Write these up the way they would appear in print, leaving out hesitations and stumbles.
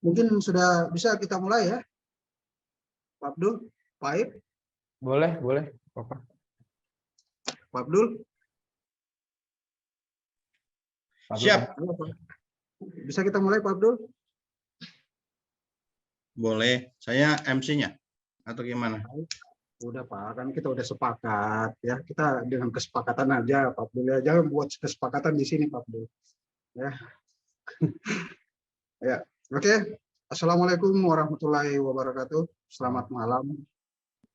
Mungkin sudah bisa kita mulai ya, Pak Abdul, Pak Aib, Boleh, Bapak. Pak Abdul. Siap. Halo, Pak. Bisa kita mulai, Pak Abdul? Boleh. Saya MC-nya atau gimana? Udah, Pak, kan kita udah sepakat ya. Kita dengan kesepakatan aja, Pak Abdul ya. Jangan buat kesepakatan di sini, Pak Abdul. Ya. Ya. Oke. Assalamualaikum warahmatullahi wabarakatuh. Selamat malam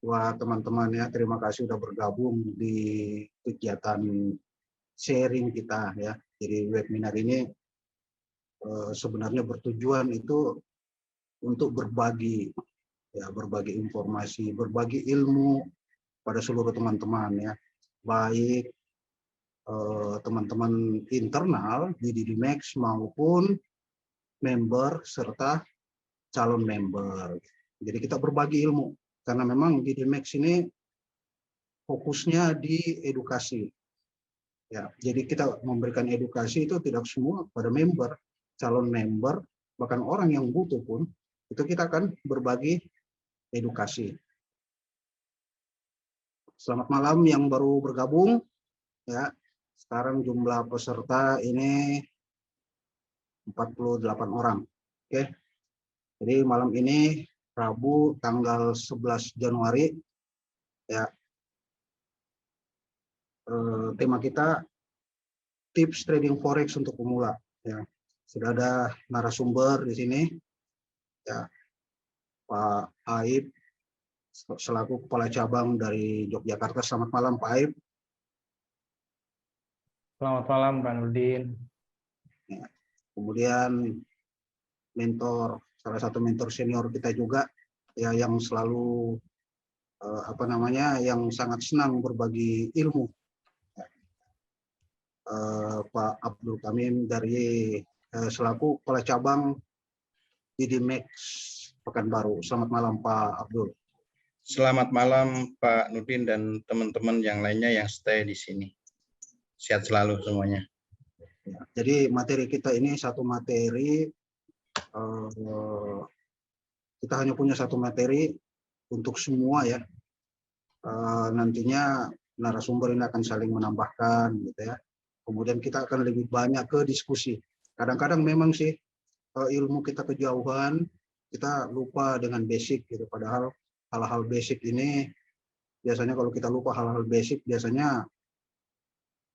buat teman-teman ya. Terima kasih sudah bergabung di kegiatan sharing kita ya. Jadi webinar ini sebenarnya bertujuan itu untuk berbagi ya, berbagi informasi, berbagi ilmu pada seluruh teman-teman ya, baik teman-teman internal di Didimex maupun member serta calon member. Jadi kita berbagi ilmu karena memang Didimex ini fokusnya di edukasi. Ya, jadi kita memberikan edukasi itu tidak semua pada member, calon member, bahkan orang yang butuh pun itu kita akan berbagi edukasi. Selamat malam yang baru bergabung ya. Sekarang jumlah peserta ini 48 orang. Oke. Jadi malam ini Rabu tanggal 11 Januari ya. Tema kita tips trading forex untuk pemula ya. Sudah ada narasumber di sini ya, Pak Aib selaku kepala cabang dari Yogyakarta. Selamat malam Pak Aib. Selamat malam Pak Nurdin. Ya. Kemudian mentor, salah satu mentor senior kita juga ya, yang selalu yang sangat senang berbagi ilmu, Pak Abdul Kamim dari selaku kepala cabang Didimex Pekanbaru. Selamat malam Pak Abdul. Selamat malam Pak Nurdin dan teman-teman yang lainnya yang stay di sini. Sehat selalu semuanya. Ya, jadi materi kita ini satu materi, kita hanya punya satu materi untuk semua ya. Nantinya narasumber ini akan saling menambahkan gitu ya. Kemudian kita akan lebih banyak ke diskusi. Kadang-kadang memang sih ilmu kita kejauhan, kita lupa dengan basic gitu. Padahal hal-hal basic ini biasanya kalau kita lupa hal-hal basic biasanya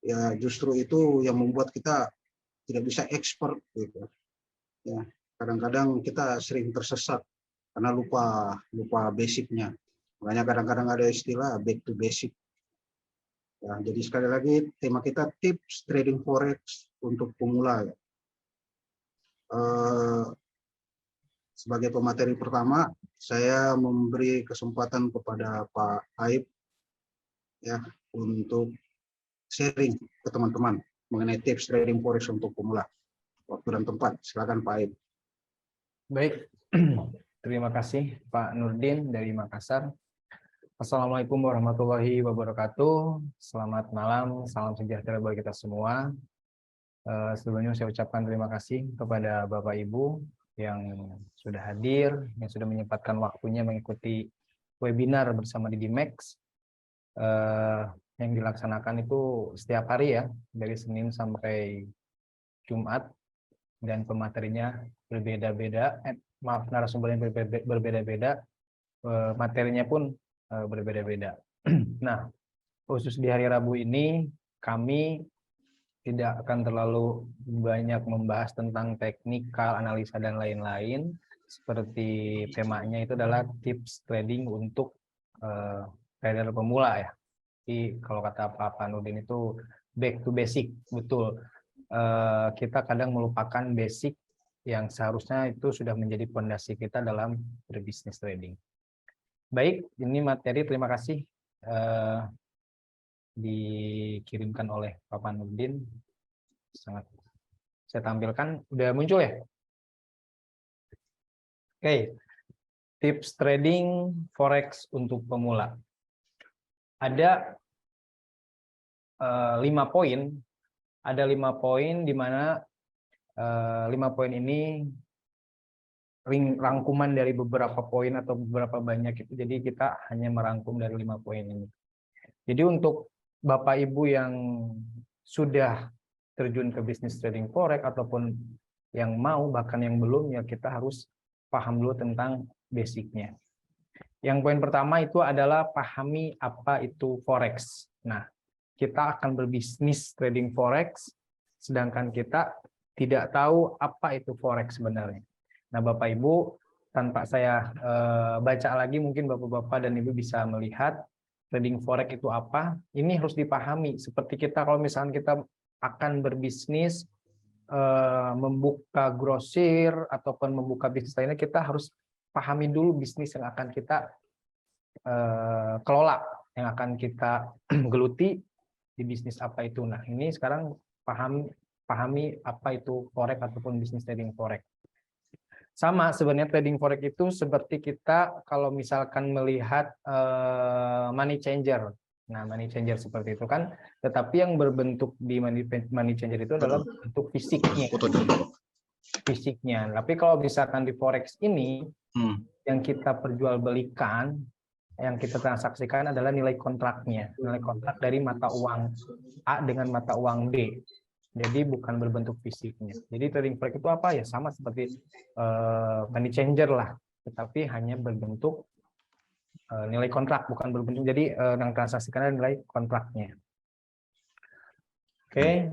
ya justru itu yang membuat kita tidak bisa expert gitu. Ya, kadang-kadang kita sering tersesat karena lupa basicnya. Makanya kadang-kadang ada istilah back to basic. Ya, jadi sekali lagi tema kita tips trading forex untuk pemula. Sebagai pemateri pertama, saya memberi kesempatan kepada Pak Aib ya untuk sharing ke teman-teman mengenai tips trading forex untuk pemula. Waktu dan tempat, silakan Pak Aib. Baik, terima kasih Pak Nurdin dari Makassar. Assalamualaikum warahmatullahi wabarakatuh. Selamat malam, salam sejahtera bagi kita semua. Sebelumnya saya ucapkan terima kasih kepada Bapak Ibu yang sudah hadir, yang sudah menyempatkan waktunya mengikuti webinar bersama Didimex. Yang dilaksanakan itu setiap hari ya, dari Senin sampai Jumat, dan pematerinya berbeda-beda. Maaf, narasumbernya berbeda-beda, materinya pun berbeda-beda. Nah, khusus di hari Rabu ini kami tidak akan terlalu banyak membahas tentang teknikal, analisa, dan lain-lain. Seperti temanya itu adalah tips trading untuk trader pemula ya. Jadi kalau kata Pak Nurdin itu back to basic, betul. Kita kadang melupakan basic yang seharusnya itu sudah menjadi fondasi kita dalam berbisnis trading. Baik, ini materi, terima kasih dikirimkan oleh Pak Nurdin. Sangat saya tampilkan, udah muncul ya? Oke, tips trading forex untuk pemula. Ada 5 poin. Ada 5 poin di mana 5 poin ini rangkuman dari beberapa poin atau beberapa banyak itu. Jadi kita hanya merangkum dari 5 poin ini. Jadi untuk Bapak Ibu yang sudah terjun ke bisnis trading forex ataupun yang mau bahkan yang belum, ya kita harus paham dulu tentang basicnya. Yang poin pertama itu adalah pahami apa itu forex. Nah, kita akan berbisnis trading forex sedangkan kita tidak tahu apa itu forex sebenarnya. Nah, Bapak Ibu, tanpa saya baca lagi, mungkin Bapak-Bapak dan Ibu bisa melihat trading forex itu apa. Ini harus dipahami. Seperti kita kalau misalnya kita akan berbisnis, membuka grosir ataupun membuka bisnis lainnya, kita harus pahami dulu bisnis yang akan kita kelola, yang akan kita geluti di bisnis apa itu. Nah, ini sekarang pahami apa itu forex ataupun bisnis trading forex. Sama sebenarnya trading forex itu seperti kita kalau misalkan melihat money changer. Nah, money changer seperti itu kan, tetapi yang berbentuk di money changer itu adalah bentuk fisiknya. Tapi kalau misalkan di forex ini, yang kita perjualbelikan, yang kita transaksikan adalah nilai kontraknya, nilai kontrak dari mata uang A dengan mata uang B. Jadi bukan berbentuk fisiknya. Jadi trading forex itu apa ya, sama seperti money changer lah, tetapi hanya berbentuk nilai kontrak, bukan berbentuk. Jadi yang transaksikan adalah nilai kontraknya. Oke.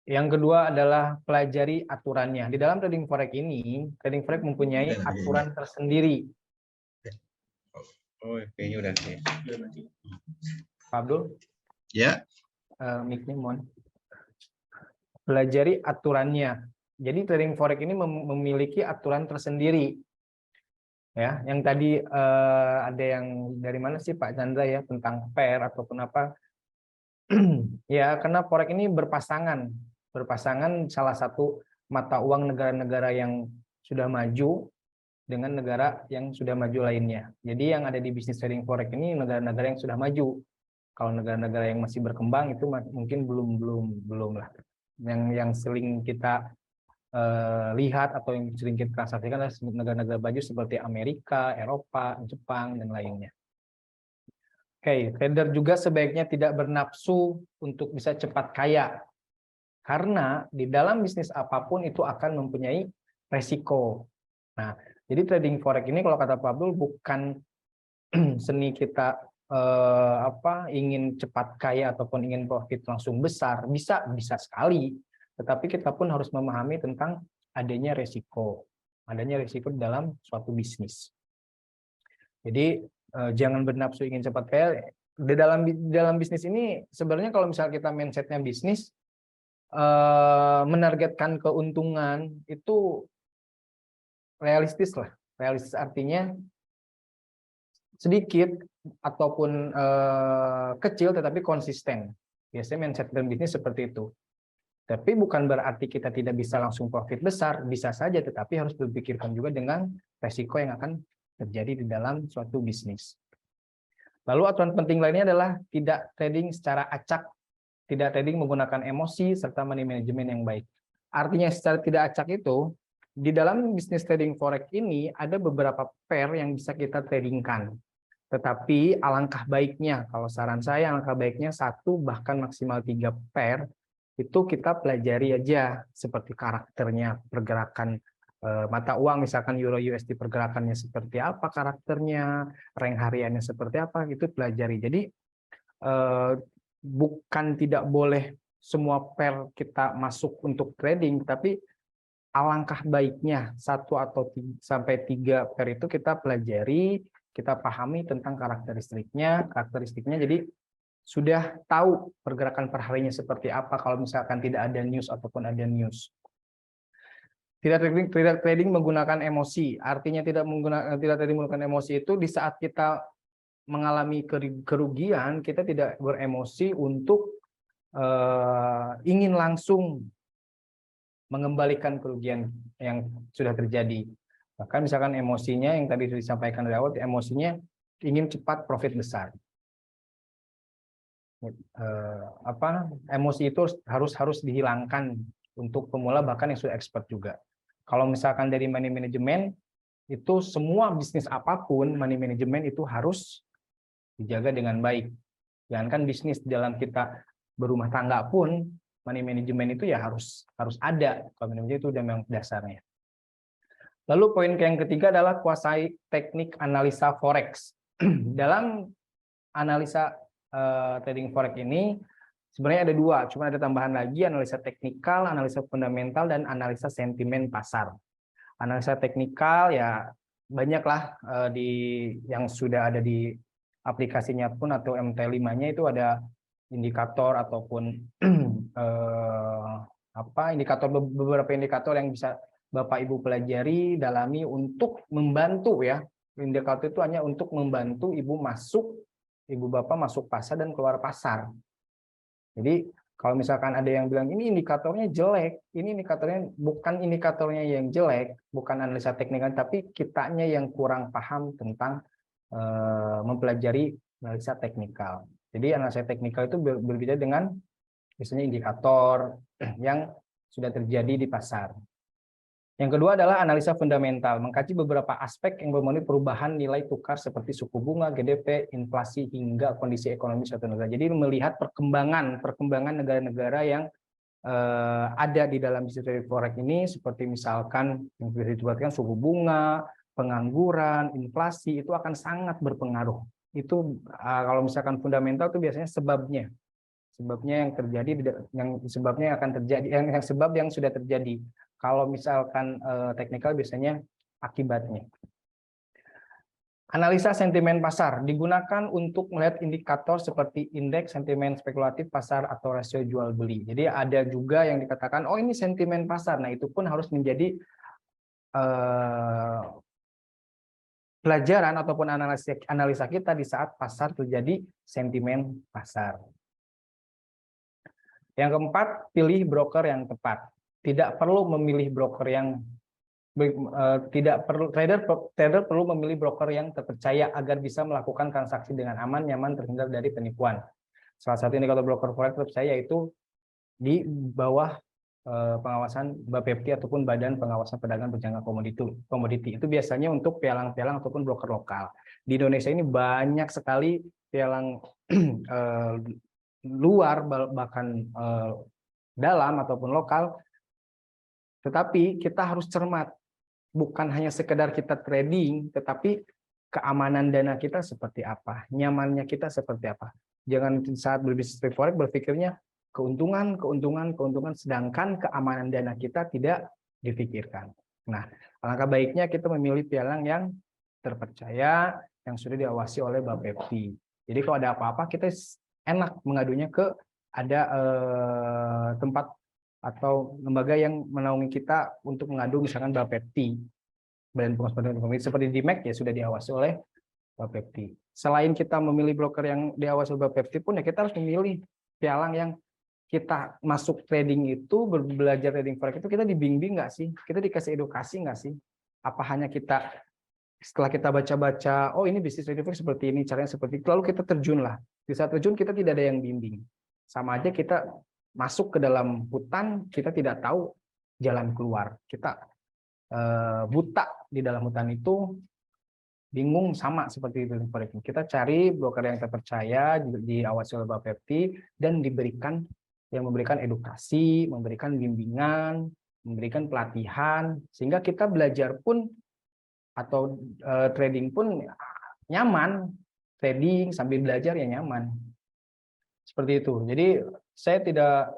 Yang kedua adalah pelajari aturannya. Di dalam trading forex ini, trading forex mempunyai aturan tersendiri. Oh, kayaknya udah sih. Pak Abdul? Ya. Mic-nya mohon. Pelajari aturannya. Jadi trading forex ini memiliki aturan tersendiri. Ya, yang tadi ada yang dari mana sih Pak Chandra ya, tentang pair ataupun apa? Ya, karena forex ini berpasangan salah satu mata uang negara-negara yang sudah maju dengan negara yang sudah maju lainnya. Jadi yang ada di bisnis trading forex ini negara-negara yang sudah maju. Kalau negara-negara yang masih berkembang itu mungkin belum lah. Yang sering kita lihat atau yang sering kita transaksikan adalah negara-negara maju seperti Amerika, Eropa, Jepang, dan lainnya. Oke, trader juga sebaiknya tidak bernafsu untuk bisa cepat kaya. Karena di dalam bisnis apapun itu akan mempunyai resiko. Nah, jadi trading forex ini kalau kata Pak Abdul bukan seni kita ingin cepat kaya ataupun ingin profit langsung besar. Bisa sekali. Tetapi kita pun harus memahami tentang adanya resiko dalam suatu bisnis. Jadi jangan bernafsu ingin cepat kaya. Di dalam bisnis ini sebenarnya kalau misalnya kita mindsetnya bisnis, menargetkan keuntungan itu realistis lah. Realistis artinya sedikit ataupun kecil tetapi konsisten. Biasanya mindset dalam bisnis seperti itu. Tapi bukan berarti kita tidak bisa langsung profit besar, bisa saja, tetapi harus berpikirkan juga dengan resiko yang akan terjadi di dalam suatu bisnis. Lalu aturan penting lainnya adalah tidak trading secara acak, tidak trading menggunakan emosi, serta money management yang baik. Artinya secara tidak acak itu, di dalam bisnis trading forex ini ada beberapa pair yang bisa kita tradingkan. Tetapi alangkah baiknya, kalau saran saya alangkah baiknya 1 bahkan maksimal 3 pair, itu kita pelajari aja seperti karakternya, pergerakan mata uang, misalkan Euro USD pergerakannya seperti apa karakternya, rank hariannya seperti apa, itu pelajari. Jadi bukan tidak boleh semua pair kita masuk untuk trading, tapi alangkah baiknya 1 atau sampai 3 pair itu kita pelajari, kita pahami tentang karakteristiknya, jadi sudah tahu pergerakan per harinya seperti apa kalau misalkan tidak ada news ataupun ada news. Tidak trading menggunakan emosi, artinya tidak trading menggunakan emosi itu di saat kita mengalami kerugian, kita tidak beremosi untuk ingin langsung mengembalikan kerugian yang sudah terjadi. Bahkan misalkan emosinya yang tadi sudah disampaikan dari awal, emosinya ingin cepat profit besar. Emosi itu harus dihilangkan untuk pemula bahkan yang sudah expert juga. Kalau misalkan dari money management, itu semua bisnis apapun, money management itu harus dijaga dengan baik. Jangankan bisnis, dalam kita berumah tangga pun, money management itu ya harus ada. Kalau management itu udah memang dasarnya. Lalu poin yang ketiga adalah kuasai teknik analisa forex. Dalam analisa trading forex ini, sebenarnya ada dua, cuma ada tambahan lagi, analisa teknikal, analisa fundamental, dan analisa sentimen pasar. Analisa teknikal ya banyaklah yang sudah ada di aplikasinya pun atau MT5-nya itu ada indikator ataupun beberapa indikator yang bisa Bapak Ibu pelajari, dalami untuk membantu ya. Indikator itu hanya untuk membantu Ibu Bapak masuk pasar dan keluar pasar. Jadi kalau misalkan ada yang bilang ini indikatornya jelek, ini indikatornya bukan indikatornya yang jelek, bukan analisa teknikal, tapi kitanya yang kurang paham tentang mempelajari analisa teknikal. Jadi analisa teknikal itu berbeda dengan misalnya indikator yang sudah terjadi di pasar. Yang kedua adalah analisa fundamental, mengkaji beberapa aspek yang memenuhi perubahan nilai tukar seperti suku bunga, GDP, inflasi, hingga kondisi ekonomi suatu negara. Jadi melihat perkembangan negara-negara yang ada di dalam bisnis forex ini, seperti misalkan yang bisa disebutkan suku bunga, pengangguran, inflasi, itu akan sangat berpengaruh. Itu kalau misalkan fundamental itu biasanya sebabnya yang terjadi, sebabnya akan terjadi, sebab yang sudah terjadi. Kalau misalkan teknikal biasanya akibatnya. Analisa sentimen pasar digunakan untuk melihat indikator seperti indeks sentimen spekulatif pasar atau rasio jual beli. Jadi ada juga yang dikatakan, oh ini sentimen pasar. Nah itu pun harus menjadi pelajaran ataupun analisa kita di saat pasar terjadi sentimen pasar. Yang keempat, pilih broker yang tepat. Tidak perlu memilih broker yang trader perlu memilih broker yang terpercaya agar bisa melakukan transaksi dengan aman, nyaman, terhindar dari penipuan. Salah satu indikator broker forex terpercaya itu di bawah pengawasan BAPEPTI ataupun Badan Pengawasan Perdagangan Berjangka Komoditi. Itu biasanya untuk pialang-pialang ataupun broker lokal. Di Indonesia ini banyak sekali pialang luar bahkan dalam ataupun lokal. Tetapi kita harus cermat, bukan hanya sekedar kita trading, tetapi keamanan dana kita seperti apa, nyamannya kita seperti apa. Jangan saat berbisnis forex berpikirnya keuntungan, sedangkan keamanan dana kita tidak difikirkan. Nah, alangkah baiknya kita memilih pialang yang terpercaya, yang sudah diawasi oleh BAPEPTI. Jadi kalau ada apa-apa kita enak mengadunya ke ada tempat atau lembaga yang menaungi kita untuk mengadu, misalkan BAPEPTI, Badan Pengawasan Perdagangan Komoditi, seperti DIMEC ya sudah diawasi oleh BAPEPTI. Selain kita memilih broker yang diawasi oleh BAPEPTI pun ya kita harus memilih pialang yang kita masuk trading itu, belajar trading forex itu kita dibimbing nggak sih? Kita dikasih edukasi nggak sih? Apa hanya kita setelah kita baca-baca, oh ini bisnis trading forex seperti ini, caranya seperti itu, lalu kita terjunlah. Di saat terjun kita tidak ada yang bimbing. Sama aja kita masuk ke dalam hutan, kita tidak tahu jalan keluar. Kita buta di dalam hutan itu, bingung, sama seperti itu. Kita cari broker yang terpercaya, diawasi oleh BAPEPTI, dan memberikan edukasi, memberikan bimbingan, memberikan pelatihan, sehingga kita belajar pun atau trading pun nyaman. Trading sambil belajar ya nyaman. Seperti itu. Jadi saya tidak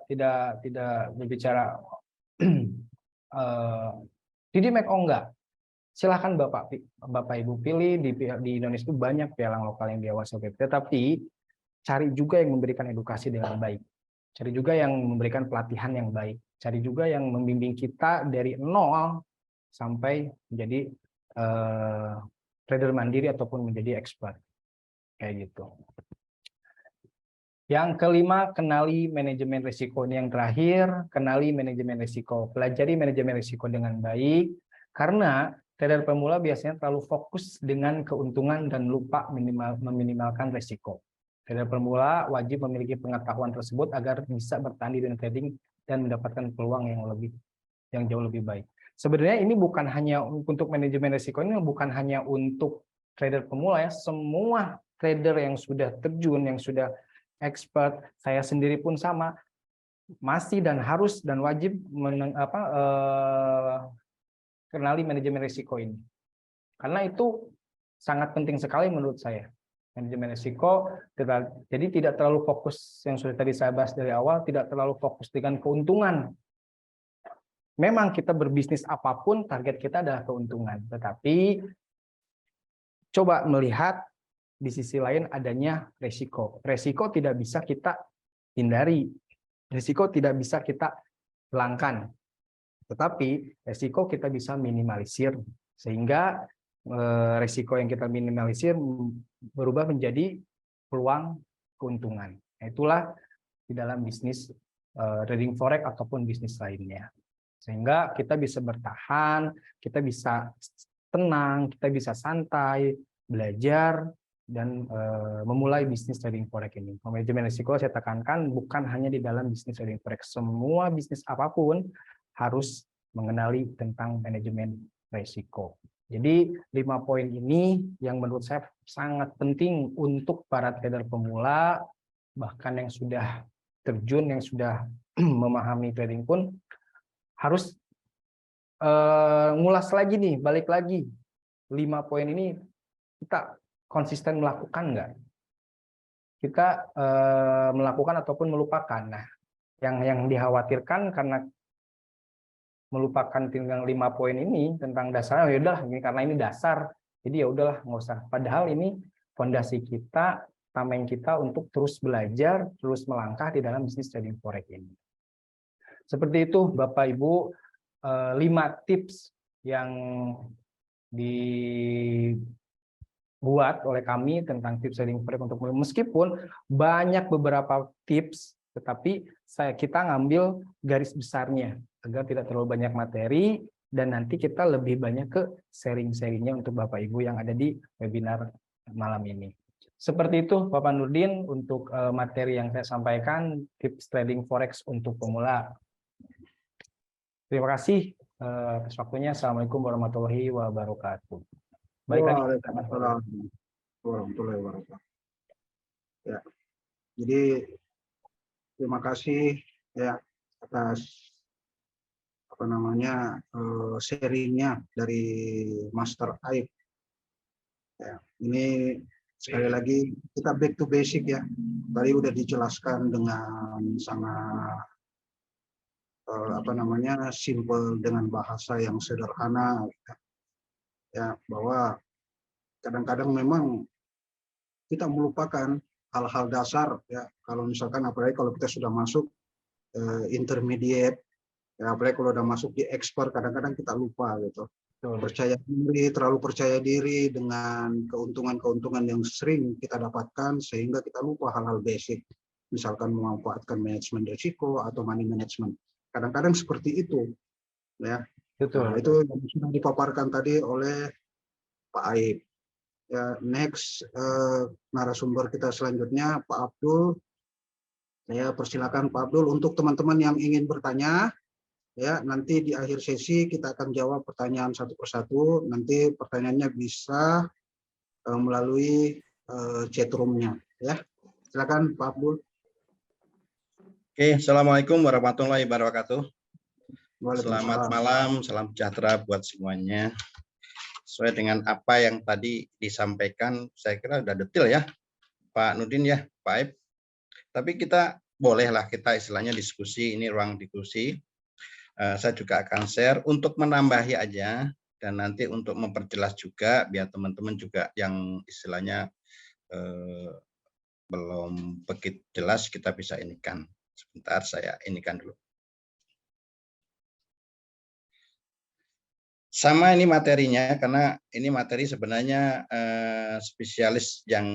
berbicara di DIMEC, oh enggak. Silahkan Bapak Ibu pilih, di Indonesia itu banyak pialang lokal yang diawasi BAPEPTI, tetapi cari juga yang memberikan edukasi dengan baik. Cari juga yang memberikan pelatihan yang baik. Cari juga yang membimbing kita dari nol sampai menjadi trader mandiri ataupun menjadi expert. Kayak gitu. Yang kelima, kenali manajemen risiko. Ini yang terakhir, kenali manajemen risiko. Pelajari manajemen risiko dengan baik, karena trader pemula biasanya terlalu fokus dengan keuntungan dan lupa meminimalkan risiko. Trader pemula wajib memiliki pengetahuan tersebut agar bisa bertani dengan trading dan mendapatkan peluang yang jauh lebih baik. Sebenarnya ini bukan hanya untuk manajemen risiko, ini bukan hanya untuk trader pemula ya, semua trader yang sudah terjun, yang sudah expert, saya sendiri pun sama, masih dan harus dan wajib kenali manajemen risiko ini. Karena itu sangat penting sekali menurut saya. Manajemen risiko, jadi tidak terlalu fokus yang sudah tadi saya bahas dari awal, tidak terlalu fokus dengan keuntungan. Memang kita berbisnis apapun, target kita adalah keuntungan. Tetapi coba melihat di sisi lain adanya resiko. Resiko tidak bisa kita hindari. Resiko tidak bisa kita hilangkan. Tetapi resiko kita bisa minimalisir. Sehingga resiko yang kita minimalisir berubah menjadi peluang keuntungan. Itulah di dalam bisnis trading forex ataupun bisnis lainnya. Sehingga kita bisa bertahan, kita bisa tenang, kita bisa santai, belajar, dan memulai bisnis trading forex ini. Manajemen risiko saya tekankan bukan hanya di dalam bisnis trading forex. Semua bisnis apapun harus mengenali tentang manajemen risiko. Jadi 5 poin ini yang menurut saya sangat penting untuk para trader pemula, bahkan yang sudah terjun, yang sudah memahami trading pun harus ngulas lagi nih, balik lagi. 5 poin ini kita konsisten melakukan nggak? Kita melakukan ataupun melupakan. Nah, yang dikhawatirkan karena melupakan tinggal 5 poin ini tentang dasarnya, ya udahlah ini karena ini dasar, jadi ya udahlah nggak usah. Padahal ini fondasi kita, tameng kita untuk terus belajar, terus melangkah di dalam bisnis trading forex ini. Seperti itu Bapak Ibu, 5 tips yang dibuat oleh kami tentang tips trading forex untuk mulai. Meskipun banyak beberapa tips, tetapi kita ngambil garis besarnya agar tidak terlalu banyak materi dan nanti kita lebih banyak ke sharing-sharingnya untuk Bapak Ibu yang ada di webinar malam ini. Seperti itu Bapak Nurdin untuk materi yang saya sampaikan, tips trading forex untuk pemula. Terima kasih atas waktunya. Assalamualaikum warahmatullahi wabarakatuh. Baik lagi. Waalaikumsalam warahmatullahi wabarakatuh. Ya, jadi terima kasih ya atas sharingnya dari Master Aib. Ya, ini sekali lagi kita back to basic ya. Tadi udah dijelaskan dengan sangat simple dengan bahasa yang sederhana ya, bahwa kadang-kadang memang kita melupakan hal-hal dasar ya, kalau misalkan apalagi kalau kita sudah masuk intermediate ya, apalagi kalau udah masuk di expert, kadang-kadang kita lupa gitu. Terlalu percaya diri dengan keuntungan-keuntungan yang sering kita dapatkan sehingga kita lupa hal-hal basic, misalkan memanfaatkan manajemen risiko atau money management. Kadang-kadang seperti itu, ya. Betul. Nah, itu yang sudah dipaparkan tadi oleh Pak Aib. Ya, next narasumber kita selanjutnya Pak Abdul. Saya persilakan Pak Abdul untuk teman-teman yang ingin bertanya. Ya, nanti di akhir sesi kita akan jawab pertanyaan satu persatu. Nanti pertanyaannya bisa melalui chat room-nya. Ya, silakan Pak Abdul. Oke, Assalamualaikum warahmatullahi wabarakatuh. Selamat malam, salam sejahtera buat semuanya. Sesuai dengan apa yang tadi disampaikan, saya kira sudah detail ya, Pak Nurdin ya, Pak Aib. Tapi kita bolehlah kita istilahnya diskusi, ini ruang diskusi. Saya juga akan share untuk menambahi aja, dan nanti untuk memperjelas juga, biar teman-teman juga yang istilahnya belum begitu jelas, kita bisa inikan. Sebentar, saya inikan dulu. Sama ini materinya, karena ini materi sebenarnya spesialis yang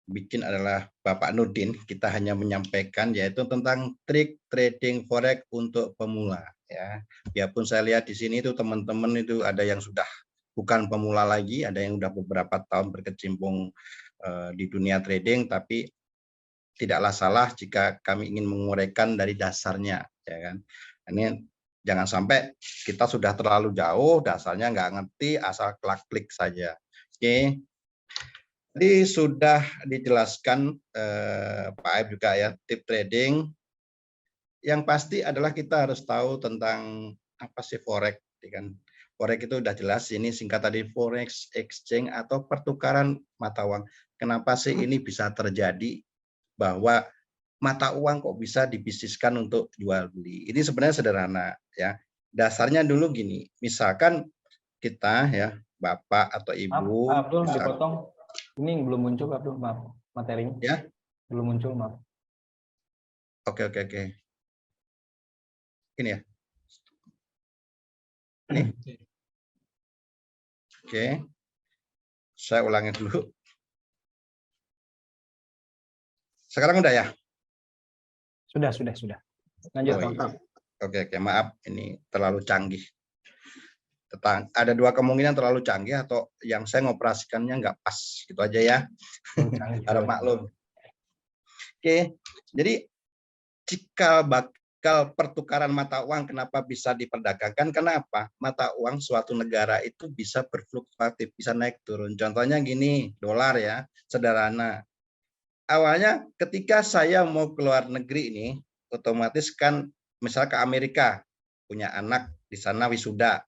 bikin adalah Bapak Nurdin. Kita hanya menyampaikan yaitu tentang trik trading forex untuk pemula. Ya, biarpun saya lihat di sini itu teman-teman itu ada yang sudah bukan pemula lagi, ada yang sudah beberapa tahun berkecimpung di dunia trading, tapi tidaklah salah jika kami ingin menguraikan dari dasarnya, ya kan. Ini Jangan sampai kita sudah terlalu jauh, dasarnya nggak ngerti, asal klik saja. Oke. Jadi sudah dijelaskan Pak Aib juga ya, tip trading. Yang pasti adalah kita harus tahu tentang apa sih forex, kan? Forex itu udah jelas, ini singkat tadi forex exchange atau pertukaran mata uang. Kenapa sih ini bisa terjadi bahwa mata uang kok bisa dibisniskan untuk jual beli? Ini sebenarnya sederhana ya. Dasarnya dulu gini, misalkan kita ya Bapak atau Ibu, Maaf, Abdul dipotong. Ini belum muncul Abdul, maaf materinya. Ya. Belum muncul, maaf. Oke. Ini ya. Ini. Oke. Saya ulangi dulu. Sekarang udah ya? Sudah. Lanjut, Iya. Oke, maaf ini terlalu canggih. Ada dua kemungkinan terlalu canggih atau yang saya ngoperasikannya nggak pas, gitu aja ya. Harap maklum. Oke, jadi jika bakal pertukaran mata uang kenapa bisa diperdagangkan? Kenapa? Mata uang suatu negara itu bisa berfluktuatif, bisa naik turun. Contohnya gini, dolar ya, sederhana. Awalnya ketika saya mau keluar negeri ini, otomatis kan misal ke Amerika, punya anak di sana wisuda,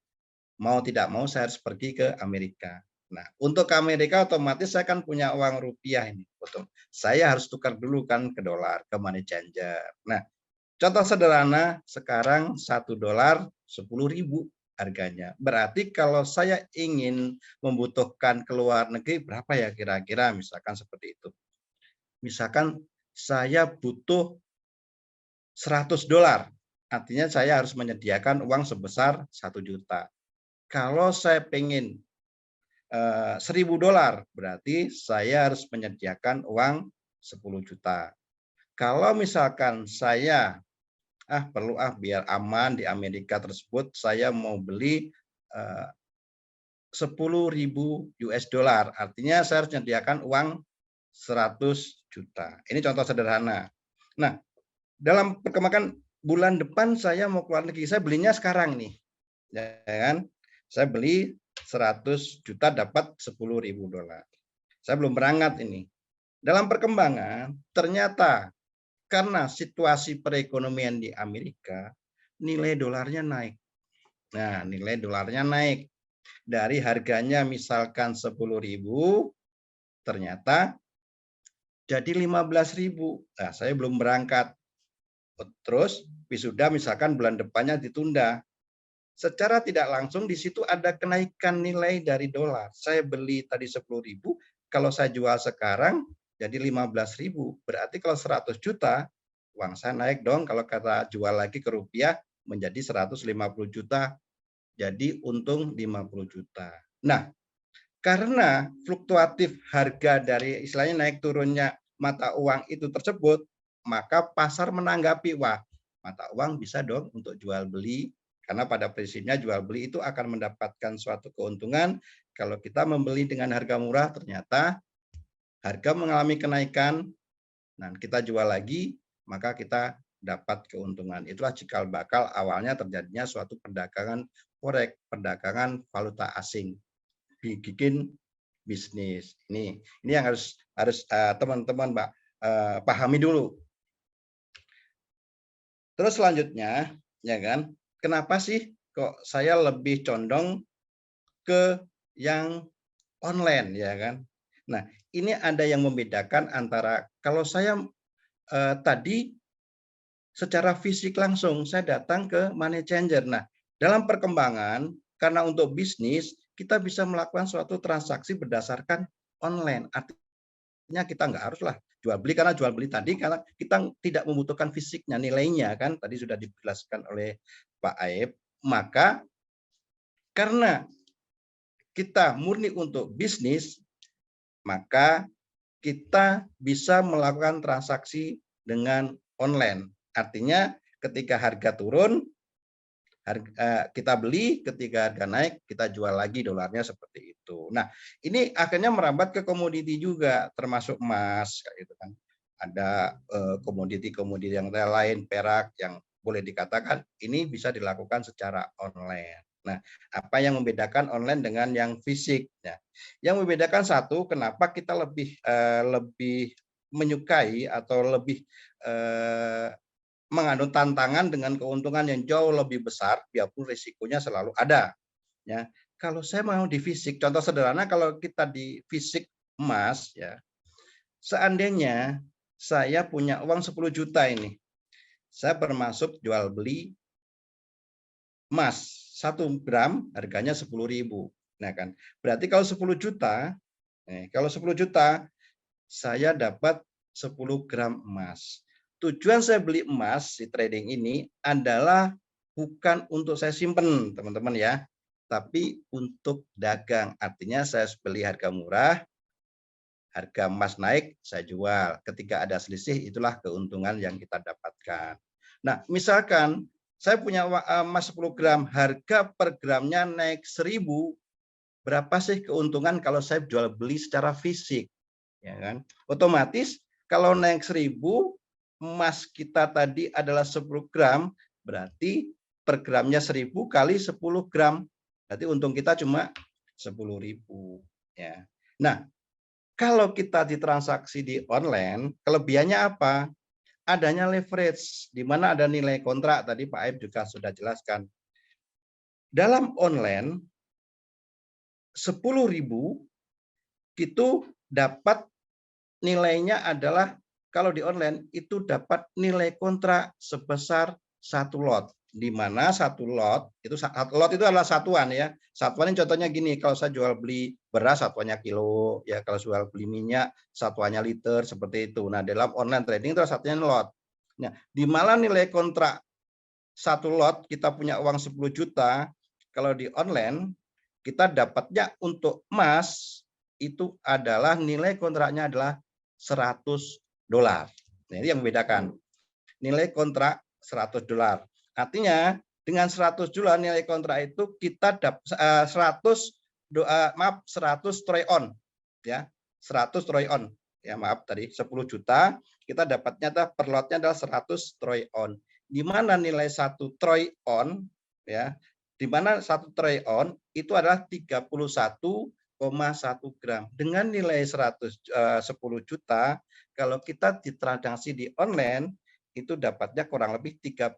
mau tidak mau saya harus pergi ke Amerika. Nah, untuk ke Amerika otomatis saya kan punya uang rupiah ini. Saya harus tukar dulu kan ke dolar, ke money changer. Nah, contoh sederhana, sekarang $1 10.000 harganya. Berarti kalau saya ingin membutuhkan keluar negeri, berapa ya kira-kira misalkan seperti itu. Misalkan saya butuh $100, artinya saya harus menyediakan uang sebesar 1 juta. Kalau saya pengen $1.000, berarti saya harus menyediakan uang 10 juta. Kalau misalkan saya perlu biar aman di Amerika tersebut, saya mau beli 10.000 US dollar, artinya saya harus menyediakan uang 100 juta. Ini contoh sederhana. Nah, dalam perkembangan bulan depan saya mau keluar negeri, saya belinya sekarang nih. Ya kan? Saya beli 100 juta dapat 10.000 dolar. Saya belum berangkat ini. Dalam perkembangan, ternyata karena situasi perekonomian di Amerika, nilai dolarnya naik. Nah, nilai dolarnya naik. Dari harganya misalkan 10.000, ternyata jadi 15.000. Nah, saya belum berangkat. Terus wisuda misalkan bulan depannya ditunda. Secara tidak langsung di situ ada kenaikan nilai dari dolar. Saya beli tadi 10.000, kalau saya jual sekarang jadi 15.000. Berarti kalau 100 juta, uang saya naik dong. Kalau kata jual lagi ke rupiah menjadi 150 juta. Jadi untung 50 juta. Nah, karena fluktuatif harga dari istilahnya naik turunnya mata uang itu tersebut, maka pasar menanggapi, wah mata uang bisa dong untuk jual beli, karena pada prinsipnya jual beli itu akan mendapatkan suatu keuntungan. Kalau kita membeli dengan harga murah, ternyata harga mengalami kenaikan, dan kita jual lagi, maka kita dapat keuntungan. Itulah cikal bakal awalnya terjadinya suatu perdagangan forex, perdagangan valuta asing. Bikin bisnis. Ini yang harus teman-teman Mbak pahami dulu. Terus selanjutnya, ya kan? Kenapa sih kok saya lebih condong ke yang online, ya kan? Nah, ini ada yang membedakan antara kalau saya tadi secara fisik langsung saya datang ke money changer. Nah, dalam perkembangan karena untuk bisnis kita bisa melakukan suatu transaksi berdasarkan online. Artinya kita nggak haruslah jual beli, karena jual beli tadi karena kita tidak membutuhkan fisiknya, nilainya kan tadi sudah dijelaskan oleh Pak Aib. Maka karena kita murni untuk bisnis, maka kita bisa melakukan transaksi dengan online. Artinya ketika harga turun, kita beli, ketika harga naik kita jual lagi dolarnya, seperti itu. Nah, ini akhirnya merambat ke komoditi juga, termasuk emas kayak gitu kan. Ada komoditi yang lain, perak yang boleh dikatakan ini bisa dilakukan secara online. Nah, apa yang membedakan online dengan yang fisik? Nah, yang membedakan satu, kenapa kita lebih menyukai atau lebih mengandung tantangan dengan keuntungan yang jauh lebih besar, biarpun risikonya selalu ada. Ya, kalau saya mau di fisik, contoh sederhana, kalau kita di fisik emas, ya, seandainya saya punya uang 10 juta ini, saya bermaksud jual beli emas 1 gram harganya 10.000. Nah kan, berarti kalau 10 juta, kalau 10 juta saya dapat 10 gram emas. Tujuan saya beli emas di trading ini adalah bukan untuk saya simpen, teman-teman ya, tapi untuk dagang. Artinya saya beli harga murah, harga emas naik, saya jual. Ketika ada selisih, itulah keuntungan yang kita dapatkan. Nah, misalkan saya punya emas 10 gram, harga per gramnya naik 1.000, berapa sih keuntungan kalau saya jual beli secara fisik? Ya kan? Otomatis kalau naik 1.000, emas kita tadi adalah 10 gram, berarti per gramnya 1.000 kali 10 gram. Berarti untung kita cuma 10.000. Ya. Nah, kalau kita ditransaksi di online, kelebihannya apa? Adanya leverage, di mana ada nilai kontrak, tadi Pak Aib juga sudah jelaskan. Dalam online, 10.000 itu dapat nilainya adalah, kalau di online itu dapat nilai kontrak sebesar 1 lot. Di mana 1 lot itu adalah satuan ya. Satuan ini contohnya gini, kalau saya jual beli beras satuannya kilo, ya kalau jual beli minyak satuannya liter, seperti itu. Nah, dalam online trading itu satunya lot. Nah, di mana nilai kontrak 1 lot kita punya uang 10 juta, kalau di online kita dapatnya untuk emas itu adalah nilai kontraknya adalah $100. Nah, ini yang membedakan. Nilai kontrak $100. Artinya dengan $100 nilai kontrak itu kita dapat 100 troy on ya. 100 troy on. Ya, maaf tadi 10 juta, kita dapatnya per lotnya adalah 100 troy on. Di mana nilai 1 troy on ya, di mana 1 troy on itu adalah 31,1 gram. Dengan nilai 10 juta, kalau kita ditransaksi di online, itu dapatnya kurang lebih 31,1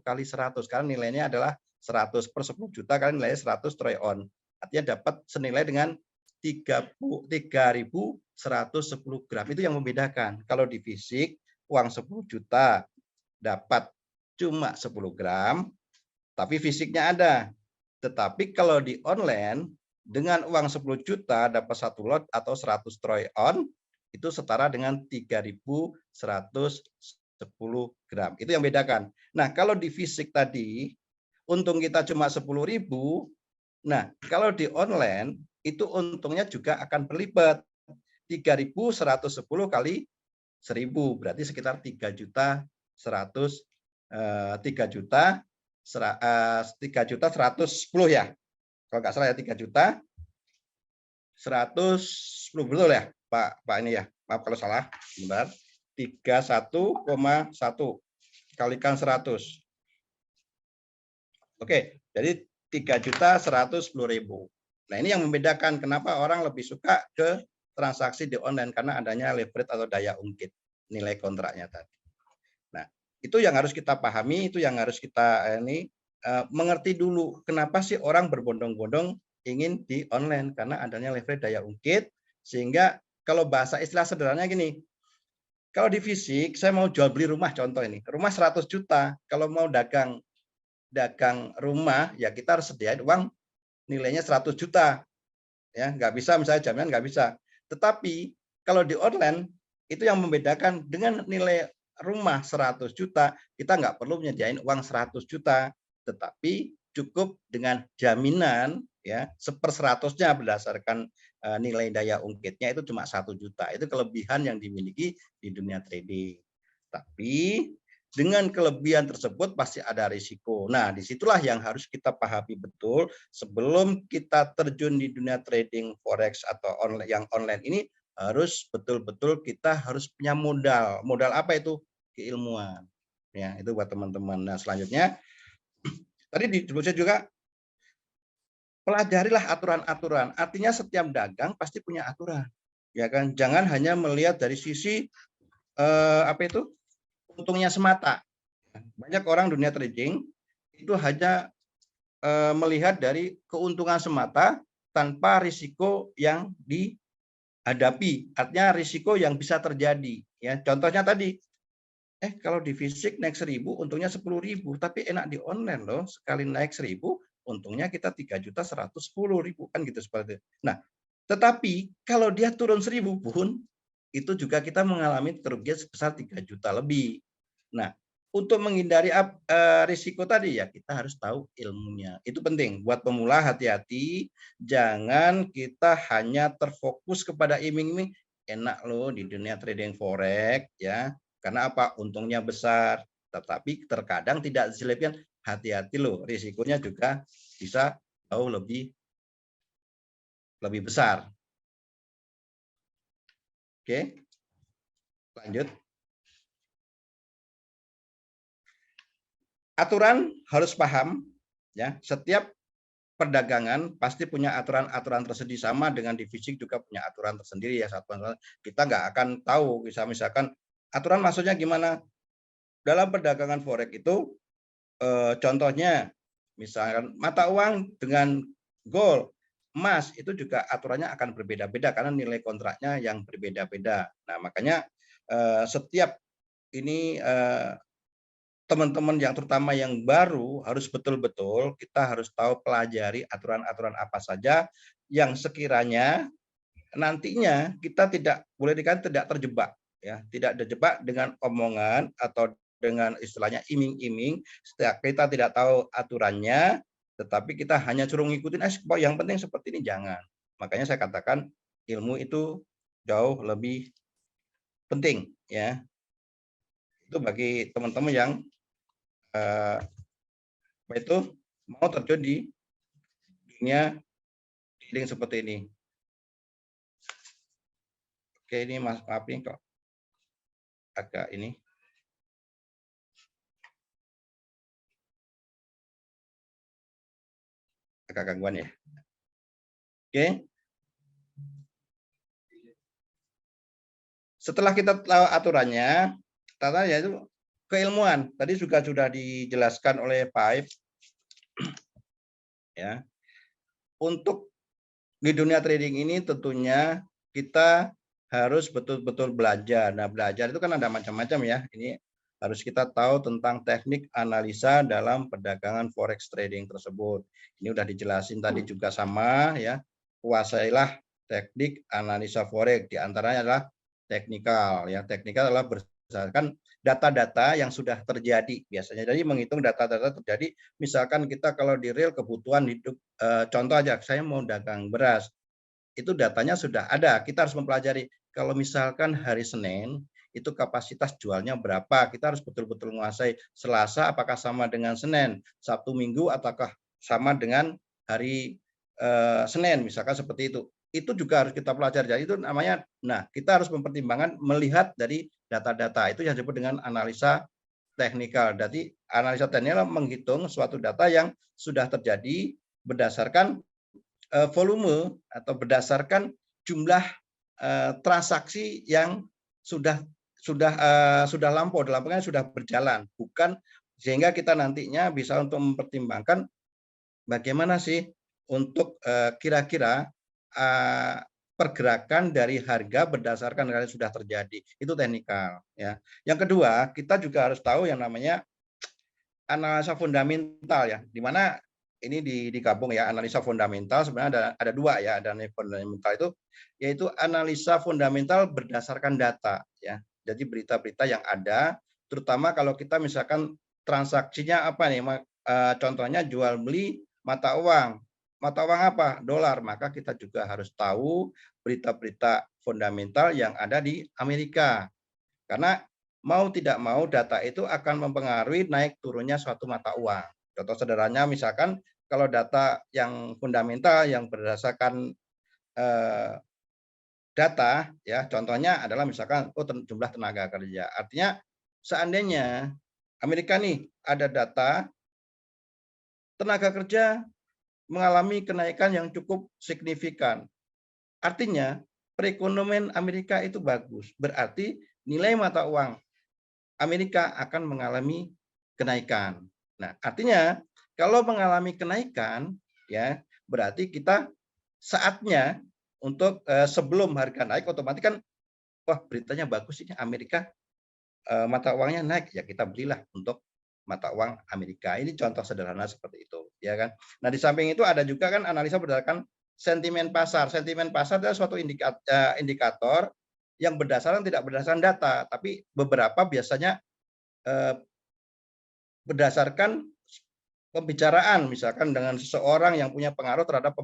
kali 100. Karena nilainya adalah 100 per 10 juta kali nilainya 100 troy on. Artinya dapat senilai dengan 3.110 gram. Itu yang membedakan. Kalau di fisik, uang 10 juta dapat cuma 10 gram, tapi fisiknya ada. Tetapi kalau di online, dengan uang 10 juta dapat 1 lot atau 100 troy on, itu setara dengan 3.110 gram. Itu yang bedakan. Nah, kalau di fisik tadi, untung kita cuma 10.000. Nah, kalau di online, itu untungnya juga akan berlipat. 3.110 kali 1.000, berarti sekitar 3 juta 110 ya. Kalau nggak salah ya 3 juta 110, betul ya Pak ini ya, maaf kalau salah, benar. 31,1 kalikan 100. Oke, jadi 3.110.000. Nah, ini yang membedakan kenapa orang lebih suka ke transaksi di online, karena adanya leverage atau daya ungkit nilai kontraknya tadi. Nah, itu yang harus kita pahami, itu yang harus kita mengerti dulu kenapa sih orang berbondong-bondong ingin di online, karena adanya leverage daya ungkit. Sehingga kalau bahasa istilah sederhananya gini, kalau di fisik saya mau jual beli rumah, contoh ini rumah 100 juta, kalau mau dagang rumah ya kita harus sediain uang nilainya 100 juta ya, nggak bisa misalnya jaminan, nggak bisa. Tetapi kalau di online itu yang membedakan, dengan nilai rumah 100 juta kita nggak perlu menyediain uang 100 juta, tetapi cukup dengan jaminan ya 1/100-nya berdasarkan nilai daya ungkitnya itu cuma 1 juta. Itu kelebihan yang dimiliki di dunia trading. Tapi dengan kelebihan tersebut pasti ada risiko. Nah, disitulah yang harus kita pahami betul sebelum kita terjun di dunia trading forex atau yang online ini. Harus betul-betul kita harus punya modal. Modal apa itu? Keilmuan. Ya, itu buat teman-teman. Nah, selanjutnya tadi disebutnya juga pelajarilah aturan-aturan. Artinya setiap dagang pasti punya aturan. Ya kan? Jangan hanya melihat dari sisi apa itu? Untungnya semata. Banyak orang dunia trading itu hanya melihat dari keuntungan semata tanpa risiko yang dihadapi. Artinya risiko yang bisa terjadi. Ya, contohnya tadi, kalau di fisik naik 1.000, untungnya 10.000, tapi enak di online loh. Sekali naik 1.000, untungnya kita 3.110.000 kan gitu seperti itu. Nah, tetapi kalau dia turun 1.000 pun itu juga kita mengalami kerugian sebesar 3 juta lebih. Nah, untuk menghindari risiko tadi ya kita harus tahu ilmunya. Itu penting buat pemula, hati-hati, jangan kita hanya terfokus kepada iming-iming enak loh di dunia trading forex ya. Karena apa? Untungnya besar, tetapi terkadang tidak diselipkan. Hati-hati loh, risikonya juga bisa jauh lebih besar. Oke, lanjut. Aturan harus paham, ya. Setiap perdagangan pasti punya aturan-aturan tersendiri, sama dengan di fisik juga punya aturan tersendiri ya. Kita nggak akan tahu, misalkan aturan maksudnya gimana. Dalam perdagangan forex itu contohnya misalkan mata uang dengan gold, emas itu juga aturannya akan berbeda-beda karena nilai kontraknya yang berbeda-beda. Nah, makanya setiap ini teman-teman yang terutama yang baru harus betul-betul kita harus tahu, pelajari aturan-aturan apa saja yang sekiranya nantinya kita tidak boleh dikatakan tidak terjebak ya, tidak terjebak dengan omongan atau dengan istilahnya iming-iming. Kita tidak tahu aturannya, tetapi kita hanya suruh ngikutin, yang penting seperti ini, jangan. Makanya saya katakan ilmu itu jauh lebih penting ya. Itu bagi teman-teman yang itu mau terjun di dunia trading seperti ini. Oke, ini maaf ini kok agak ini. Agak gangguan ya. Oke. Setelah kita tahu aturannya, tata yaitu keilmuan. Tadi juga sudah dijelaskan oleh Pak Aib. Ya. Untuk di dunia trading ini tentunya kita harus betul-betul belajar. Nah, belajar itu kan ada macam-macam ya. Ini harus kita tahu tentang teknik analisa dalam perdagangan forex trading tersebut. Ini udah dijelasin tadi juga sama ya. Kuasailah teknik analisa forex, di antaranya adalah teknikal ya. Teknikal adalah berdasarkan data-data yang sudah terjadi biasanya. Jadi menghitung data-data terjadi, misalkan kita kalau di real kebutuhan hidup, contoh aja saya mau dagang beras, itu datanya sudah ada, kita harus mempelajari. Kalau misalkan hari Senin itu kapasitas jualnya berapa, kita harus betul-betul menguasai. Selasa apakah sama dengan Senin, Sabtu Minggu ataukah sama dengan hari Senin, misalkan seperti itu. Itu juga harus kita pelajari. Jadi itu namanya, nah kita harus mempertimbangkan melihat dari data-data. Itu yang disebut dengan analisa teknikal. Jadi analisa teknikal menghitung suatu data yang sudah terjadi berdasarkan volume atau berdasarkan jumlah transaksi yang sudah lampau, dalam pengertian sudah berjalan, bukan sehingga kita nantinya bisa untuk mempertimbangkan bagaimana sih untuk kira-kira pergerakan dari harga berdasarkan yang sudah terjadi. Itu teknikal ya. Yang kedua, kita juga harus tahu yang namanya analisa fundamental ya, di mana ini digabung ya, analisa fundamental sebenarnya ada dua ya. Ada fundamental itu yaitu analisa fundamental berdasarkan data ya. Jadi berita-berita yang ada, terutama kalau kita misalkan transaksinya apa nih, contohnya jual beli mata uang. Mata uang apa? Dolar. Maka kita juga harus tahu berita-berita fundamental yang ada di Amerika. Karena mau tidak mau data itu akan mempengaruhi naik turunnya suatu mata uang. Contoh sederhananya misalkan kalau data yang fundamental yang berdasarkan data ya, contohnya adalah misalkan jumlah tenaga kerja. Artinya seandainya Amerika nih ada data tenaga kerja mengalami kenaikan yang cukup signifikan. Artinya perekonomian Amerika itu bagus. Berarti nilai mata uang Amerika akan mengalami kenaikan. Nah, artinya kalau mengalami kenaikan, ya berarti kita saatnya untuk sebelum harga naik otomatis kan, wah beritanya bagus ini Amerika mata uangnya naik, ya kita belilah untuk mata uang Amerika. Ini contoh sederhana seperti itu, ya kan. Nah di samping itu ada juga kan analisa berdasarkan sentimen pasar. Sentimen pasar adalah suatu indikator yang tidak berdasarkan data, tapi beberapa biasanya berdasarkan pembicaraan, misalkan dengan seseorang yang punya pengaruh terhadap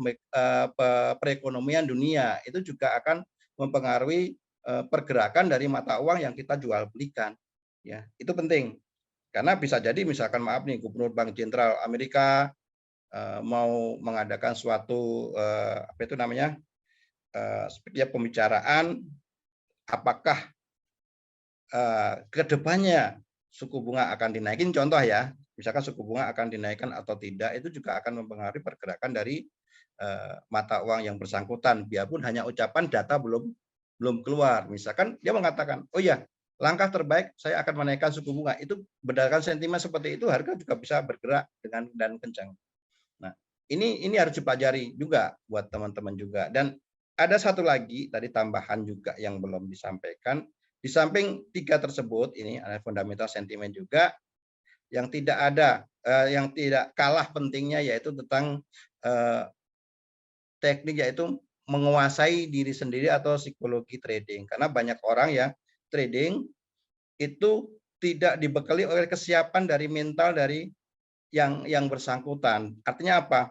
perekonomian dunia, itu juga akan mempengaruhi pergerakan dari mata uang yang kita jual belikan. Ya, itu penting. Karena bisa jadi misalkan maaf nih Gubernur Bank Sentral Amerika mau mengadakan suatu apa itu namanya seperti pembicaraan apakah kedepannya suku bunga akan dinaikin, contoh ya, misalkan suku bunga akan dinaikkan atau tidak, itu juga akan mempengaruhi pergerakan dari mata uang yang bersangkutan, biarpun hanya ucapan, data belum keluar. Misalkan dia mengatakan, oh ya, langkah terbaik saya akan menaikkan suku bunga, itu berdasarkan sentimen seperti itu, harga juga bisa bergerak dengan dan kencang. Nah, ini harus dipelajari juga buat teman-teman juga. Dan ada satu lagi tadi tambahan juga yang belum disampaikan. Di samping tiga tersebut, ini ada fundamental sentimen juga yang yang tidak kalah pentingnya, yaitu tentang teknik, yaitu menguasai diri sendiri atau psikologi trading. Karena banyak orang yang trading itu tidak dibekali oleh kesiapan dari mental dari yang bersangkutan. Artinya apa?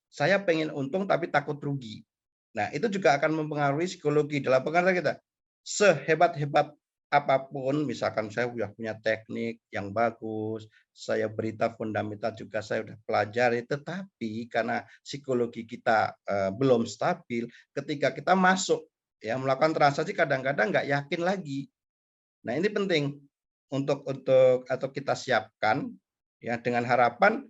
Saya pengen untung tapi takut rugi. Nah, itu juga akan mempengaruhi psikologi dalam pengertian kita. Sehebat-hebat apapun, misalkan saya sudah punya teknik yang bagus, saya berita fundamental juga saya sudah pelajari, tetapi karena psikologi kita belum stabil, ketika kita masuk ya melakukan transaksi kadang-kadang nggak yakin lagi. Nah, ini penting untuk atau kita siapkan ya dengan harapan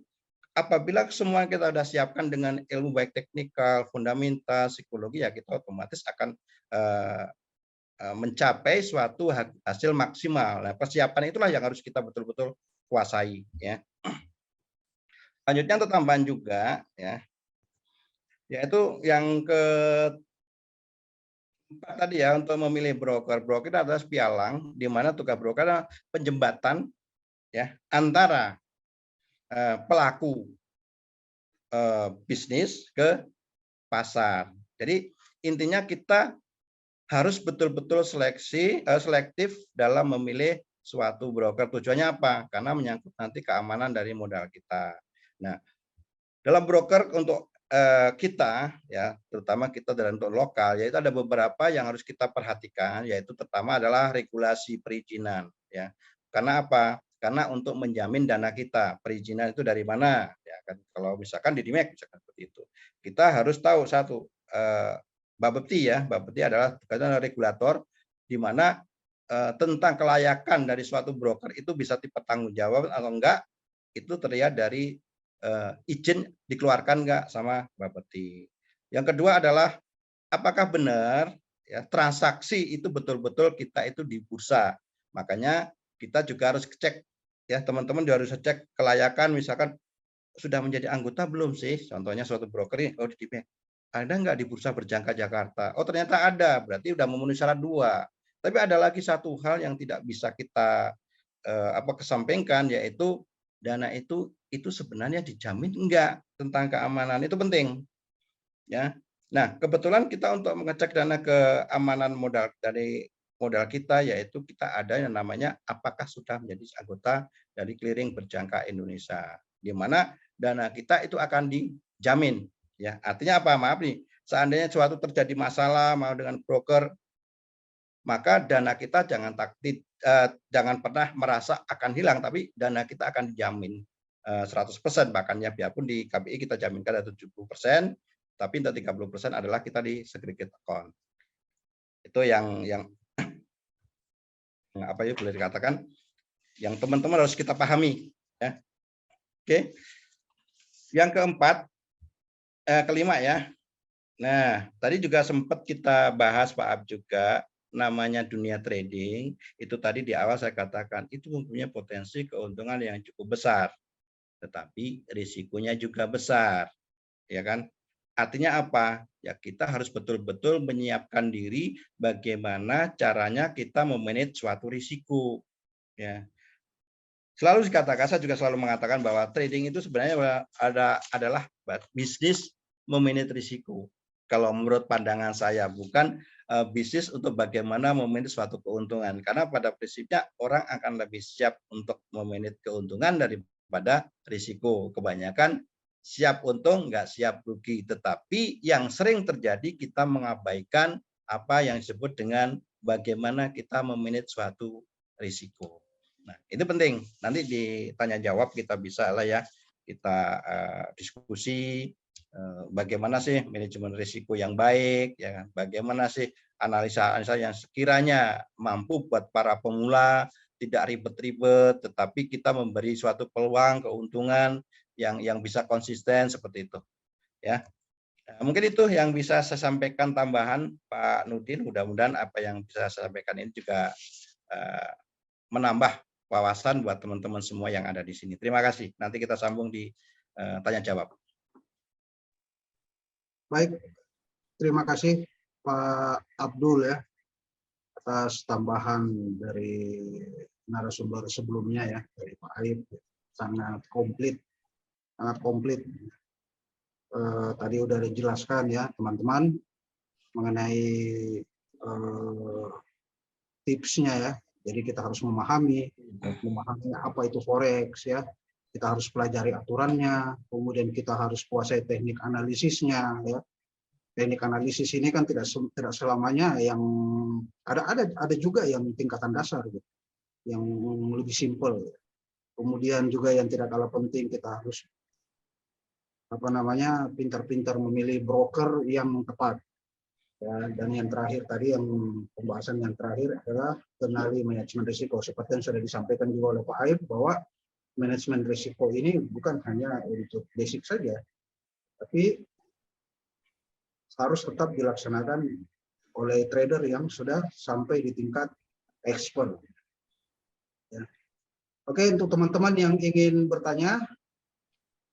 apabila semua kita sudah siapkan dengan ilmu baik teknikal, fundamental, psikologi, ya kita otomatis akan mencapai suatu hasil maksimal. Nah, persiapan itulah yang harus kita betul-betul kuasai. Ya. Selanjutnya tambahan juga, ya, yaitu yang keempat tadi ya, untuk memilih broker. Broker adalah pialang, di mana tugas broker adalah penjembatan ya antara pelaku bisnis ke pasar. Jadi intinya kita harus betul-betul selektif dalam memilih suatu broker. Tujuannya apa? Karena menyangkut nanti keamanan dari modal kita. Nah, dalam broker untuk kita ya, terutama kita dalam untuk lokal, yaitu ada beberapa yang harus kita perhatikan, yaitu pertama adalah regulasi perizinan ya. Karena apa? Karena untuk menjamin dana kita, perizinan itu dari mana? Ya kan, kalau misalkan di DIMEK misalkan seperti itu. Kita harus tahu satu, Bapepti ya, Bapepti adalah regulator di mana tentang kelayakan dari suatu broker itu bisa dipertanggungjawabkan atau enggak, itu terlihat dari izin dikeluarkan enggak sama Bapepti. Yang kedua adalah apakah benar ya transaksi itu betul-betul kita itu di bursa. Makanya kita juga harus cek ya, teman-teman juga harus cek kelayakan, misalkan sudah menjadi anggota belum sih, contohnya suatu broker ini, oh di DIMEK ada nggak di Bursa Berjangka Jakarta? Oh ternyata ada, berarti udah memenuhi syarat 2. Tapi ada lagi satu hal yang tidak bisa kita kesampingkan, yaitu dana itu sebenarnya dijamin enggak, tentang keamanan itu penting. Ya. Nah, kebetulan kita untuk mengecek dana keamanan modal dari modal kita, yaitu kita ada yang namanya apakah sudah menjadi anggota dari Clearing Berjangka Indonesia, di mana dana kita itu akan dijamin. Ya, artinya apa? Maaf nih, seandainya suatu terjadi masalah mau dengan broker, maka dana kita jangan pernah merasa akan hilang, tapi dana kita akan dijamin 100%, bahkan ya biarpun di KBI kita jaminkan ada 70%, tapi untuk 30% adalah kita di segregated account. Itu yang apa ya boleh dikatakan yang teman-teman harus kita pahami. Ya. Oke. Yang keempat, kelima ya. Nah, tadi juga sempat kita bahas Pak Ab juga, namanya dunia trading, itu tadi di awal saya katakan, itu mempunyai potensi keuntungan yang cukup besar, tetapi risikonya juga besar, ya kan? Artinya apa? Ya kita harus betul-betul menyiapkan diri bagaimana caranya kita memanage suatu risiko. Ya. Selalu dikatakan, saya juga selalu mengatakan bahwa trading itu sebenarnya adalah bisnis memanage risiko. Kalau menurut pandangan saya, bukan bisnis untuk bagaimana memanage suatu keuntungan. Karena pada prinsipnya orang akan lebih siap untuk memanage keuntungan daripada risiko. Kebanyakan siap untung, nggak siap rugi. Tetapi yang sering terjadi kita mengabaikan apa yang disebut dengan bagaimana kita memanage suatu risiko. Nah, itu penting. Nanti ditanya jawab kita bisa lah ya, kita diskusi bagaimana sih manajemen risiko yang baik, ya kan? Bagaimana sih analisa yang sekiranya mampu buat para pemula, tidak ribet-ribet, tetapi kita memberi suatu peluang keuntungan yang bisa konsisten seperti itu, ya. Nah, mungkin itu yang bisa saya sampaikan tambahan, Pak Nurdin. Mudah-mudahan apa yang bisa saya sampaikan ini juga menambah wawasan buat teman-teman semua yang ada di sini. Terima kasih. Nanti kita sambung di tanya jawab. Baik, terima kasih Pak Abdul ya atas tambahan dari narasumber sebelumnya ya, dari Pak Aib. Sangat komplit, sangat komplit. Tadi udah dijelaskan ya teman-teman mengenai tipsnya ya. Jadi kita harus memahami apa itu forex ya. Kita harus pelajari aturannya, kemudian kita harus kuasai teknik analisisnya ya. Teknik analisis ini kan tidak selamanya yang ada juga yang tingkatan dasar gitu, yang lebih simpel. Kemudian juga yang tidak kalah penting, kita harus pintar-pintar memilih broker yang tepat. Ya, dan yang terakhir tadi, yang pembahasan yang terakhir adalah kenali manajemen risiko. Seperti yang sudah disampaikan juga oleh Pak Aib, bahwa manajemen risiko ini bukan hanya untuk basic saja, tapi harus tetap dilaksanakan oleh trader yang sudah sampai di tingkat expert. Ya. Oke, untuk teman-teman yang ingin bertanya,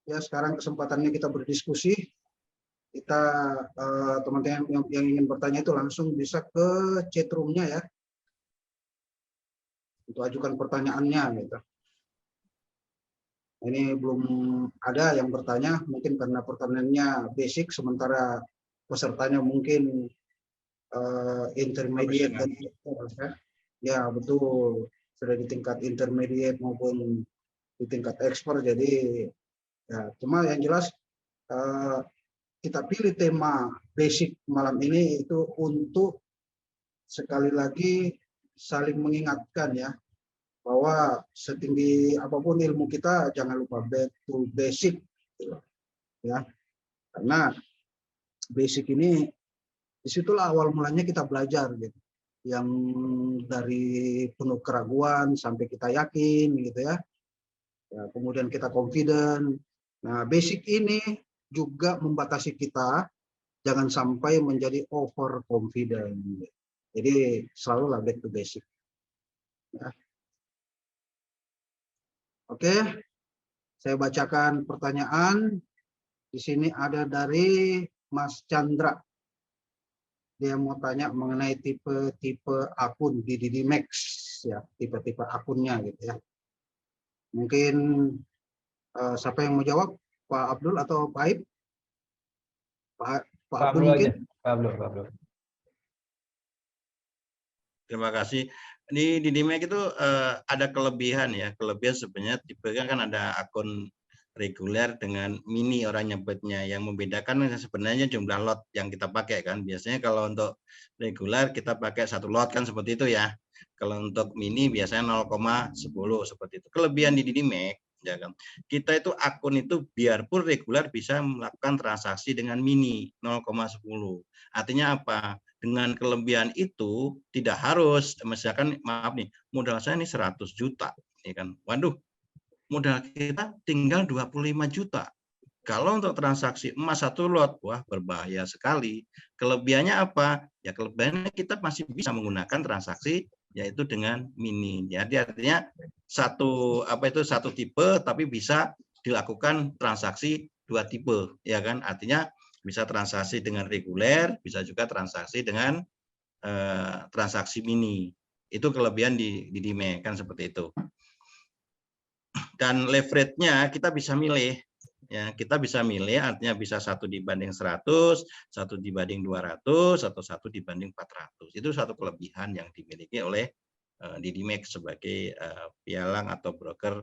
ya sekarang kesempatannya kita berdiskusi. Kita teman-teman yang ingin bertanya itu langsung bisa ke chat room-nya ya, untuk ajukan pertanyaannya gitu. Ini belum ada yang bertanya, mungkin karena pertanyaannya basic, sementara pesertanya mungkin intermediate dan ya betul, sudah di tingkat intermediate maupun di tingkat expert. Jadi ya, cuma yang jelas kita pilih tema basic malam ini itu untuk sekali lagi saling mengingatkan ya, bahwa setinggi apapun ilmu kita jangan lupa back to basic ya, karena basic ini disitulah awal mulanya kita belajar gitu, yang dari penuh keraguan sampai kita yakin gitu ya, kemudian kita confident. Nah, basic ini juga membatasi kita jangan sampai menjadi over confident. Jadi selalulah back to basic. Ya. Oke, saya bacakan pertanyaan. Di sini ada dari Mas Chandra. Dia mau tanya mengenai tipe-tipe akun di DidiMax, ya, tipe-tipe akunnya gitu ya. Mungkin siapa yang mau jawab? Pak Abdul atau Pak Aib? Pak Abdul mungkin? Pak Abdul. Terima kasih. Di DidiMax itu ada kelebihan ya. Kelebihan sebenarnya tipe kan ada akun reguler dengan mini orang nyebutnya. Yang membedakan sebenarnya jumlah lot yang kita pakai kan. Biasanya kalau untuk reguler kita pakai 1 lot kan seperti itu ya. Kalau untuk mini biasanya 0,10 seperti itu. Kelebihan di DidiMax ya kan. Kita itu akun itu biarpun reguler bisa melakukan transaksi dengan mini 0,10. Artinya apa? dengan kelebihan itu tidak harus, misalkan maaf nih, modal saya ini 100 juta, ya kan. Waduh, modal kita tinggal 25 juta. Kalau untuk transaksi emas 1 lot, wah berbahaya sekali. Kelebihannya apa? Ya kelebihannya kita masih bisa menggunakan transaksi yaitu dengan mini. Jadi artinya satu tipe tapi bisa dilakukan transaksi 2 tipe, ya kan? Artinya bisa transaksi dengan reguler, bisa juga transaksi dengan transaksi mini. Itu kelebihan di DIMEX kan seperti itu. Dan leverage-nya kita bisa milih. Ya, kita bisa milih, artinya bisa 1:100, 1:200, atau 1:400. Itu satu kelebihan yang dimiliki oleh DIMEX sebagai pialang atau broker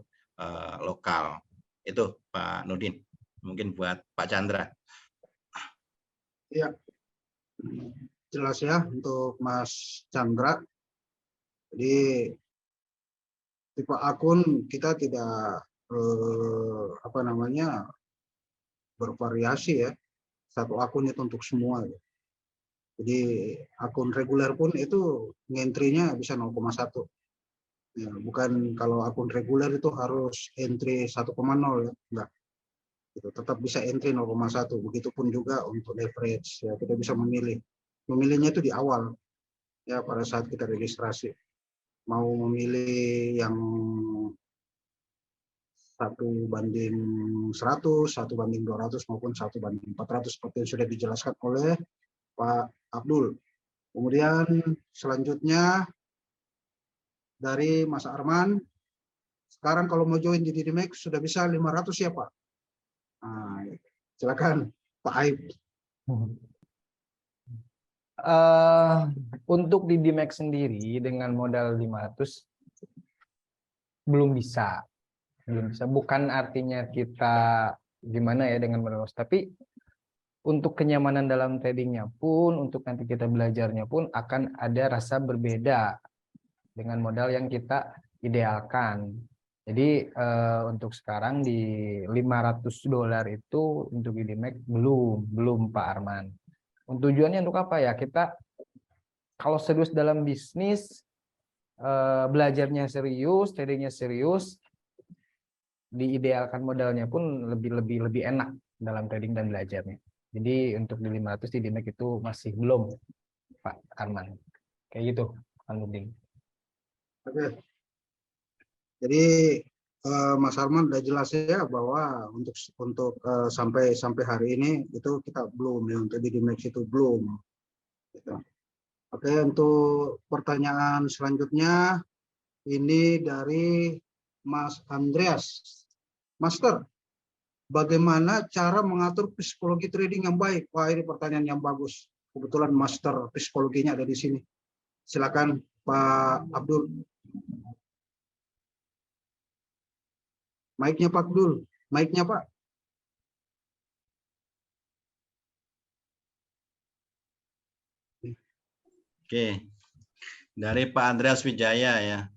lokal. Itu Pak Nurdin. Mungkin buat Pak Chandra. Ya, jelas ya untuk Mas Chandra. Jadi tipe akun kita tidak bervariasi ya. Satu akun itu untuk semua. Ya. Jadi akun reguler pun itu ngentrinya bisa 0,1. Ya, bukan kalau akun reguler itu harus entry 1,0 ya. Enggak. Itu tetap bisa entry 0,1. Begitupun juga untuk leverage ya, kita bisa memilih. Memilihnya itu di awal ya pada saat kita registrasi. Mau memilih yang 1:100, 1:200 maupun 1:400 seperti yang sudah dijelaskan oleh Pak Abdul. Kemudian selanjutnya dari Mas Arman. Sekarang kalau mau join di DIMEX sudah bisa 500 ya Pak. Nah, silakan Pak Aib. Untuk di DIMEX sendiri dengan modal 500 belum bisa. Bukan artinya kita gimana ya dengan modal, tapi untuk kenyamanan dalam tradingnya pun, untuk nanti kita belajarnya pun akan ada rasa berbeda dengan modal yang kita idealkan. Jadi untuk sekarang di $500 itu untuk di DIMEX belum Pak Arman. Tujuannya untuk apa ya? Kita kalau serius dalam bisnis, belajarnya serius, tradingnya serius, diidealkan modalnya pun lebih enak dalam trading dan belajarnya. Jadi untuk di 500 di DIMEX itu masih belum Pak Arman. Kayak gitu, Pak Nurdin. Oke. Jadi Mas Arman udah jelas ya bahwa untuk sampai hari ini itu kita belum ya, untuk di DIMEX itu belum. Gitu. Oke, untuk pertanyaan selanjutnya ini dari Mas Andreas. Master, bagaimana cara mengatur psikologi trading yang baik? Wah, ini pertanyaan yang bagus. Kebetulan master psikologinya ada di sini. Silakan Pak Abdul. Mic-nya Pak Abdul. Mic-nya Pak. Oke. Dari Pak Andreas Wijaya ya.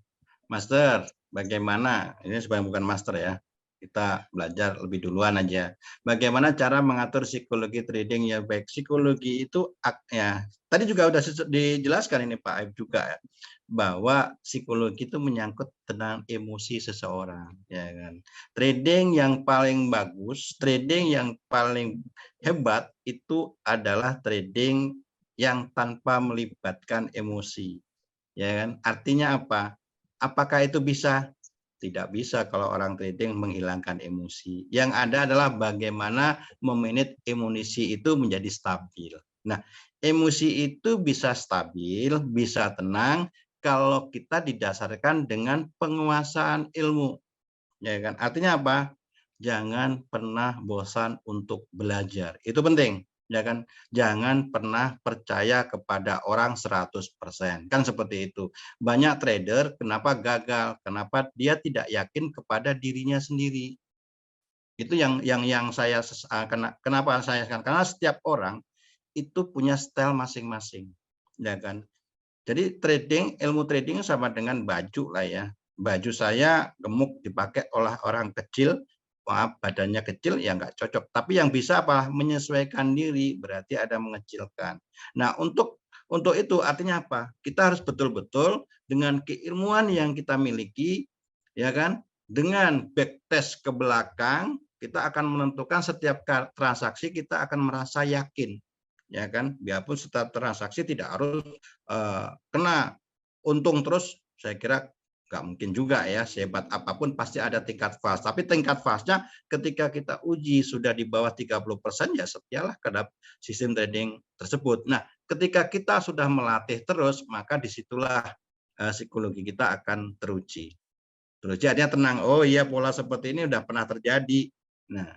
Master, bagaimana? Ini sebenarnya bukan master ya. Kita belajar lebih duluan aja. Bagaimana cara mengatur psikologi trading ya baik. Psikologi itu ya. Tadi juga udah dijelaskan ini Pak Aib juga ya, bahwa psikologi itu menyangkut tentang emosi seseorang, ya kan. Trading yang paling bagus, trading yang paling hebat itu adalah trading yang tanpa melibatkan emosi. Ya kan? Artinya apa? Apakah itu bisa? Tidak bisa kalau orang trading menghilangkan emosi. Yang ada adalah bagaimana memanage emosi itu menjadi stabil. Nah, emosi itu bisa stabil, bisa tenang kalau kita didasarkan dengan penguasaan ilmu. Ya kan? Artinya apa? Jangan pernah bosan untuk belajar. Itu penting. Ya kan, jangan pernah percaya kepada orang 100%. Kan seperti itu. Banyak trader kenapa gagal? Kenapa dia tidak yakin kepada dirinya sendiri? Itu yang saya kenapa saya karena setiap orang itu punya style masing-masing. Ya kan? Jadi ilmu trading sama dengan baju lah ya. Baju saya gemuk dipakai oleh orang kecil, maaf badannya kecil ya nggak cocok. Tapi yang bisa apa? Menyesuaikan diri, berarti ada mengecilkan. Nah untuk Untuk itu artinya apa? Kita harus betul-betul dengan keilmuan yang kita miliki, ya kan? Dengan backtest ke belakang, kita akan menentukan setiap transaksi kita akan merasa yakin, ya kan? Biarpun setiap transaksi tidak harus kena untung terus, saya kira nggak mungkin juga ya, sehebat apapun pasti ada tingkat fals. Tapi tingkat falsnya ketika kita uji sudah di bawah 30%, ya setialah terhadap sistem trading tersebut. Nah, ketika kita sudah melatih terus, maka disitulah psikologi kita akan teruji. Teruji artinya tenang, oh iya pola seperti ini udah pernah terjadi. Nah,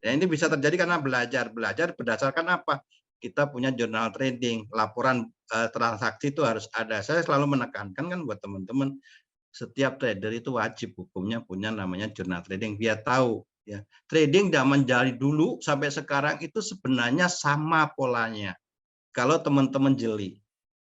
ini bisa terjadi karena belajar berdasarkan apa? Kita punya jurnal trading, laporan transaksi itu harus ada. Saya selalu menekankan kan buat teman-teman, setiap trader itu wajib hukumnya punya namanya jurnal trading, biar tahu ya trading zaman dari dulu sampai sekarang itu sebenarnya sama polanya. Kalau teman-teman jeli,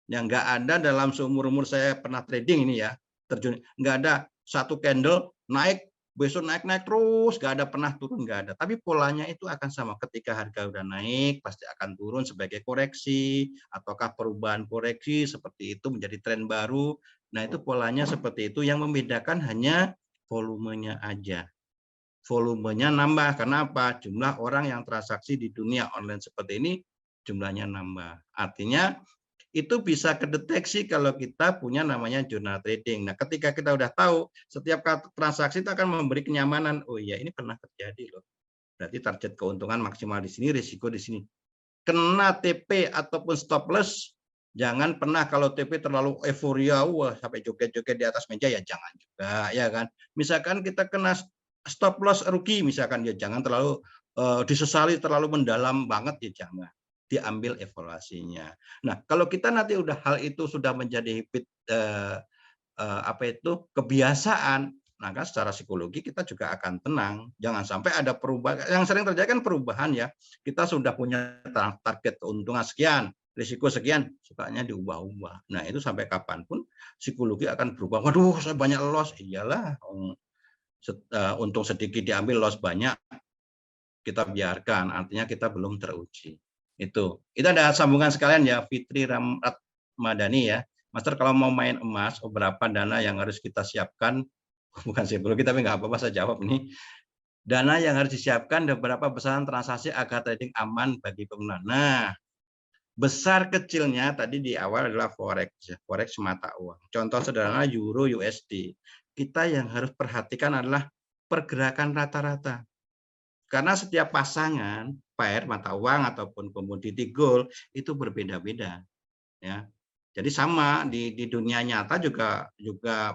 yang nggak ada dalam seumur-umur saya pernah trading ini ya, terjun nggak ada satu candle naik besok naik terus, nggak ada pernah turun, nggak ada. Tapi polanya itu akan sama. Ketika harga udah naik, pasti akan turun sebagai koreksi, ataukah perubahan koreksi seperti itu menjadi tren baru. Nah itu polanya seperti itu. Yang membedakan hanya volumenya aja. Volumenya nambah. Kenapa? Jumlah orang yang transaksi di dunia online seperti ini jumlahnya nambah. Artinya itu bisa kedeteksi kalau kita punya namanya jurnal trading. Nah, ketika kita udah tahu, setiap transaksi itu akan memberi kenyamanan. Oh iya, ini pernah terjadi loh. Berarti target keuntungan maksimal di sini, risiko di sini. Kena TP ataupun stop loss, jangan pernah kalau TP terlalu euforia, wah sampai joget-joget di atas meja, ya jangan juga, ya kan. Misalkan kita kena stop loss rugi, misalkan, ya jangan terlalu disesali, terlalu mendalam banget, ya jangan. Diambil evaluasinya. Nah, kalau kita nanti udah hal itu sudah menjadi habit kebiasaan, maka secara psikologi kita juga akan tenang. Jangan sampai ada perubahan. Yang sering terjadi kan perubahan ya. Kita sudah punya target keuntungan sekian, risiko sekian, sukanya diubah-ubah. Nah, itu sampai kapanpun psikologi akan berubah. Waduh, saya banyak loss. Iyalah, untung sedikit diambil, loss banyak, kita biarkan. Artinya kita belum teruji. Itu ada sambungan sekalian ya, Fitri Ramadhani ya. Master, kalau mau main emas, berapa dana yang harus kita siapkan? Bukan psikologi, tapi nggak apa-apa, saya jawab nih. Dana yang harus disiapkan dan berapa besaran transaksi agar trading aman bagi pemula. Nah, besar kecilnya tadi di awal adalah forex mata uang. Contoh sederhana euro USD. Kita yang harus perhatikan adalah pergerakan rata-rata. Karena setiap pasangan pair mata uang ataupun komoditi gold itu berbeda-beda, ya. Jadi sama di dunia nyata juga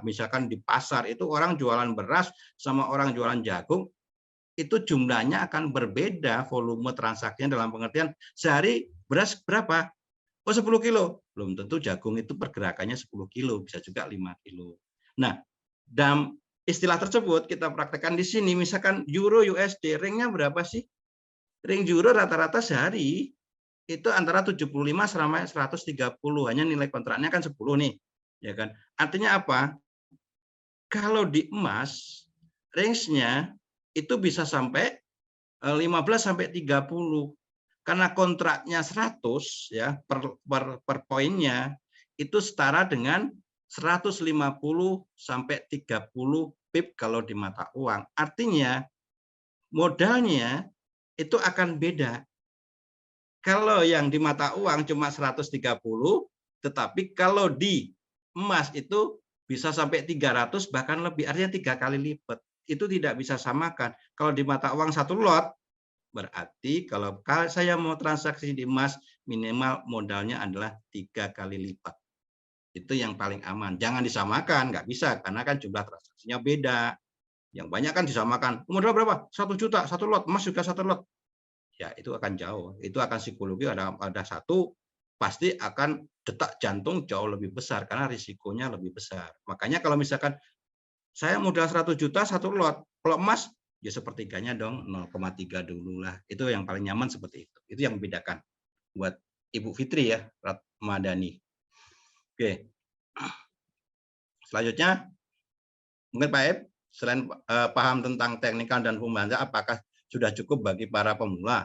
misalkan di pasar itu orang jualan beras sama orang jualan jagung itu jumlahnya akan berbeda, volume transaksinya dalam pengertian sehari beras berapa? Oh 10 kilo. Belum tentu jagung itu pergerakannya 10 kilo, bisa juga 5 kilo. Nah, dalam istilah tersebut kita praktekkan di sini, misalkan euro USD, ringnya berapa sih? Ring euro rata-rata sehari itu antara 75 sampai 130, hanya nilai kontraknya kan 10 nih, ya kan? Artinya apa? Kalau di emas, range-nya itu bisa sampai 15 sampai 30. Karena kontraknya 100 ya per poinnya itu setara dengan 150 sampai 30 pip kalau di mata uang. Artinya modalnya itu akan beda. Kalau yang di mata uang cuma 130, tetapi kalau di emas itu bisa sampai 300 bahkan lebih, artinya 3 kali lipat. Itu tidak bisa samakan. Kalau di mata uang satu lot, berarti kalau saya mau transaksi di emas minimal modalnya adalah 3 kali lipat. Itu yang paling aman. Jangan disamakan, nggak bisa karena kan jumlah transaksinya beda. Yang banyak kan disamakan. Modal berapa? 1 juta, satu lot. Emas juga satu lot. Ya itu akan jauh. Itu akan psikologi ada satu pasti akan detak jantung jauh lebih besar karena risikonya lebih besar. Makanya kalau misalkan saya modal 100 juta satu lot, kalau emas ya sepertiganya dong, 0,3 dulu lah. Itu yang paling nyaman seperti itu. Itu yang membedakan buat Ibu Fitri ya, Ramadhani. Oke. Selanjutnya, mungkin Pak Ep, selain paham tentang teknikal dan pembaca, apakah sudah cukup bagi para pemula?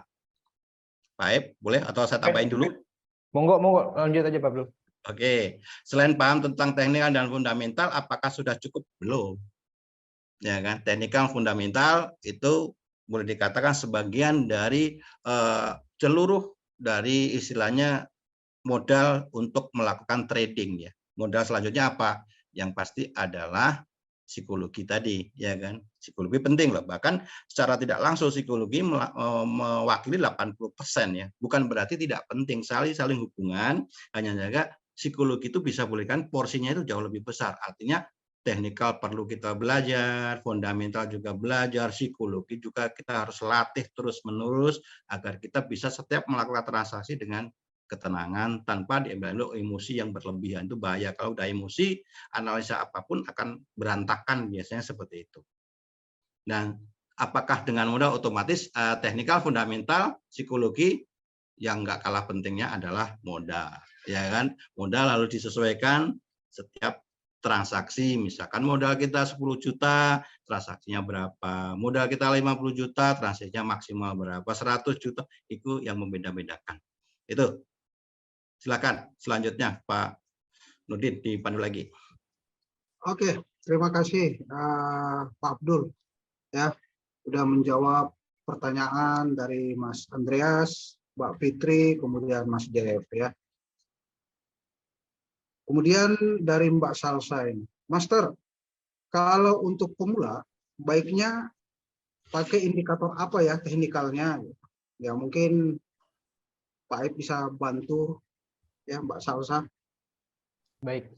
Pak Ep, boleh atau saya tambahin dulu? Monggo lanjut aja Pak Abdul. Oke, selain paham tentang teknikal dan fundamental, apakah sudah cukup? Belum. Ya kan, teknikal fundamental itu boleh dikatakan sebagian dari seluruh dari istilahnya modal untuk melakukan trading ya. Modal selanjutnya apa? Yang pasti adalah psikologi tadi, ya kan? Psikologi penting loh. Bahkan secara tidak langsung psikologi mewakili 80% ya. Bukan berarti tidak penting, saling hubungan, hanya saja psikologi itu bisa bolehkan porsinya itu jauh lebih besar. Artinya teknikal perlu kita belajar, fundamental juga belajar, psikologi juga kita harus latih terus-menerus agar kita bisa setiap melakukan transaksi dengan ketenangan tanpa diambil emosi yang berlebihan. Itu bahaya. Kalau udah emosi, analisa apapun akan berantakan, biasanya seperti itu. Dan apakah dengan mudah otomatis teknikal, fundamental, psikologi, yang nggak kalah pentingnya adalah modal, ya kan? Modal lalu disesuaikan setiap transaksi. Misalkan modal kita 10 juta, transaksinya berapa? Modal kita 50 juta, transaksinya maksimal berapa? 100 juta, itu yang membeda-bedakan. Itu. Silakan selanjutnya Pak Nurdin, dipandu lagi. Oke, terima kasih Pak Abdul ya sudah menjawab pertanyaan dari Mas Andreas, Mbak Fitri, kemudian Mas Jeff ya. Kemudian dari Mbak Salsa ini, Master, kalau untuk pemula baiknya pakai indikator apa ya teknikalnya? Ya mungkin Pak Aib bisa bantu ya Mbak Salsa. Baik,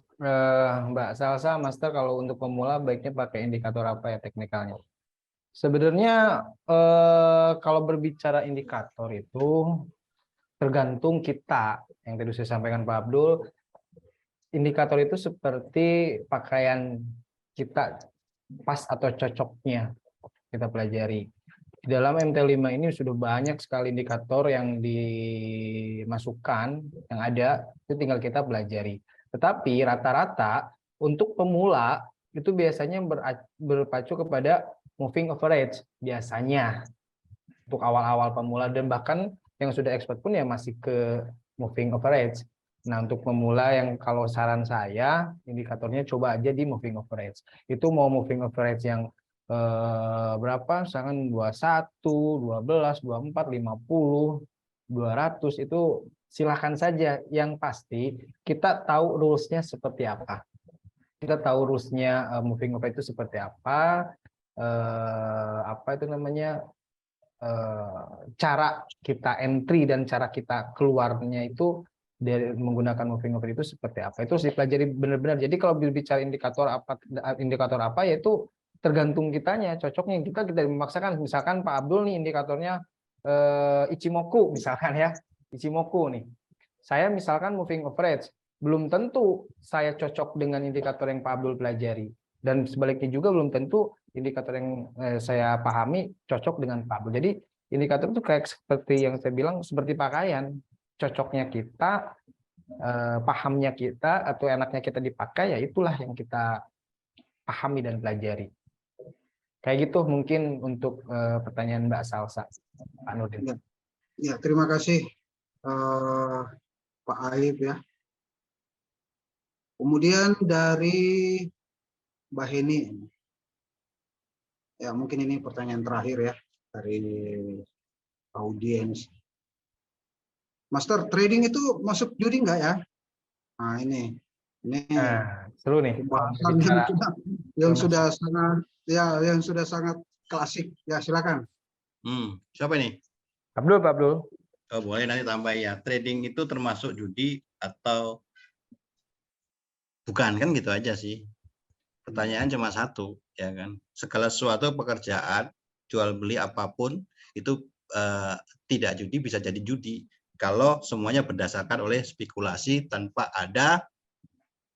Mbak Salsa, Master, kalau untuk pemula baiknya pakai indikator apa ya teknikalnya? Sebenarnya kalau berbicara indikator itu tergantung kita. Yang tadi saya sampaikan Pak Abdul, indikator itu seperti pakaian kita pas atau cocoknya kita pelajari. Di dalam MT5 ini sudah banyak sekali indikator yang dimasukkan, yang ada, itu tinggal kita pelajari. Tetapi rata-rata untuk pemula itu biasanya berpacu kepada moving average, biasanya untuk awal-awal pemula, dan bahkan yang sudah expert pun ya masih ke moving average. Nah, untuk pemula yang kalau saran saya, indikatornya coba aja di moving average. Itu mau moving average yang berapa, misalkan 21, 12, 24, 50, 200, itu silahkan saja. Yang pasti kita tahu rules-nya seperti apa. Kita tahu rules-nya moving average itu seperti apa itu namanya, cara kita entry dan cara kita keluarnya itu dari menggunakan moving average itu seperti apa. Itu harus dipelajari benar-benar. Jadi kalau berbicara indikator apa yaitu tergantung kitanya, cocoknya kita memaksakan. Misalkan Pak Abdul nih indikatornya Ichimoku misalkan ya. Ichimoku nih. Saya misalkan moving average, belum tentu saya cocok dengan indikator yang Pak Abdul pelajari. Dan sebaliknya juga belum tentu indikator yang saya pahami cocok dengan Pak Abdul. Jadi indikator itu kayak seperti yang saya bilang, seperti pakaian. Cocoknya kita, pahamnya kita, atau enaknya kita dipakai, ya itulah yang kita pahami dan pelajari. Kayak gitu mungkin untuk pertanyaan Mbak Salsa, Pak Nurdin. Ya, terima kasih Pak Aib ya. Kemudian dari Mbak Heni. Ya, mungkin ini pertanyaan terakhir ya dari audiens. Master, trading itu masuk judi nggak ya? Nah, ini seru nih. Pembahasan yang sudah sangat klasik. Ya, silakan. Siapa ini? Abdul, Pak Abdul. Oh, boleh nanti tambah ya. Trading itu termasuk judi atau bukan, kan gitu aja sih. Pertanyaan cuma satu, ya kan. Segala sesuatu pekerjaan, jual beli apapun itu tidak judi bisa jadi judi kalau semuanya berdasarkan oleh spekulasi tanpa ada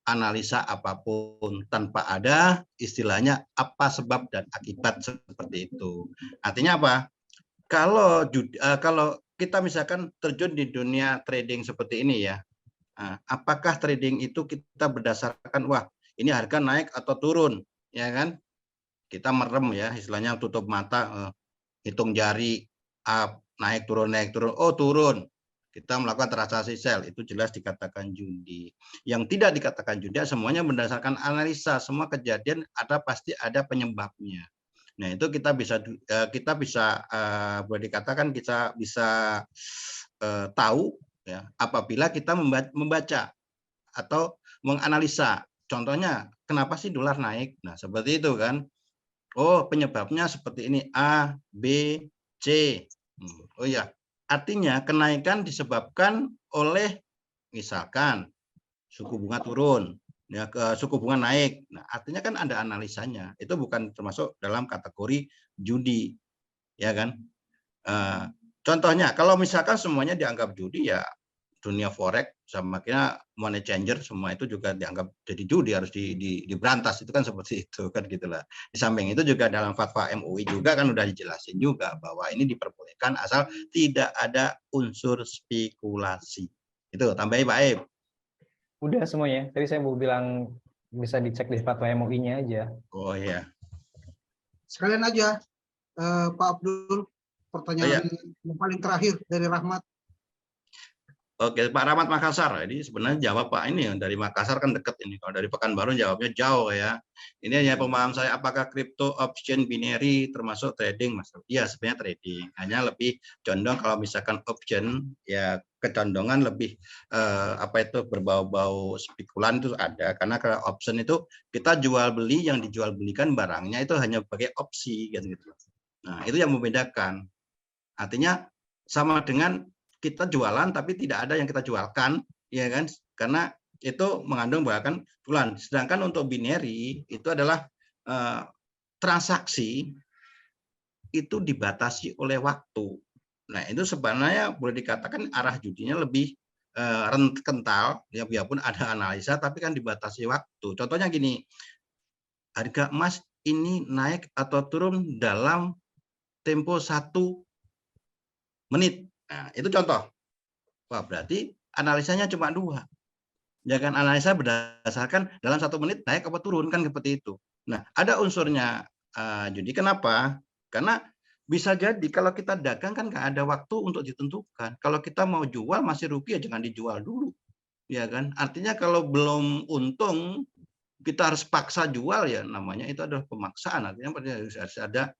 analisa apapun, tanpa ada istilahnya apa sebab dan akibat seperti itu. Artinya apa? Kalau kita misalkan terjun di dunia trading seperti ini ya, apakah trading itu kita berdasarkan wah ini harga naik atau turun, ya kan? Kita merem ya, istilahnya tutup mata, hitung jari, up, naik turun, oh turun. Kita melakukan transaksi sell, itu jelas dikatakan judi. Yang tidak dikatakan judi semuanya berdasarkan analisa, semua kejadian pasti ada penyebabnya. Nah, itu kita bisa boleh dikatakan kita bisa tahu ya apabila kita membaca atau menganalisa. Contohnya, kenapa sih dolar naik? Nah, seperti itu kan. Oh, penyebabnya seperti ini, A, B, C. Oh ya, artinya kenaikan disebabkan oleh misalkan suku bunga turun, ya ke suku bunga naik. Nah, artinya kan ada analisanya. Itu bukan termasuk dalam kategori judi, ya kan? Contohnya, kalau misalkan semuanya dianggap judi, ya dunia forex sama kira money changer semua itu juga dianggap jadi judi, harus diberantas, itu kan seperti itu kan gitulah. Di samping itu juga dalam fatwa MUI juga kan udah dijelasin juga bahwa ini diperbolehkan asal tidak ada unsur spekulasi. Itu tambahin Pak Aib. Udah semuanya. Tadi saya mau bilang bisa dicek di fatwa MUI-nya aja. Oh iya. Sekalian aja Pak Abdul, pertanyaan yang paling terakhir dari Rahmat. Oke, Pak Rahmat Makassar. Ini sebenarnya jawab Pak ini dari Makassar kan dekat ini. Kalau dari Pekanbaru jawabnya jauh ya. Ini hanya pemahaman saya, apakah crypto option binary termasuk trading, Mas? Iya, sebenarnya trading. Hanya lebih condong kalau misalkan option ya kecondongan lebih berbau-bau spekulan itu ada. Karena kalau option itu kita jual beli, yang dijual belikan barangnya itu hanya sebagai opsi gitu. Nah, itu yang membedakan. Artinya sama dengan kita jualan tapi tidak ada yang kita jualkan, ya kan? Karena itu mengandung bahkan bulan. Sedangkan untuk binary itu adalah transaksi itu dibatasi oleh waktu. Nah, itu sebenarnya boleh dikatakan arah judinya lebih kental, ya biarpun ada analisa tapi kan dibatasi waktu. Contohnya gini, harga emas ini naik atau turun dalam tempo 1 menit. Nah, itu contoh. Wah, berarti analisanya cuma 2. Ya kan, analisa berdasarkan dalam 1 menit naik apa turun, kan seperti itu. Nah, ada unsurnya judi. Kenapa? Karena bisa jadi kalau kita dagang kan nggak ada waktu untuk ditentukan. Kalau kita mau jual masih rugi ya jangan dijual dulu. Ya kan? Artinya kalau belum untung kita harus paksa jual, ya namanya itu adalah pemaksaan. Artinya harus ada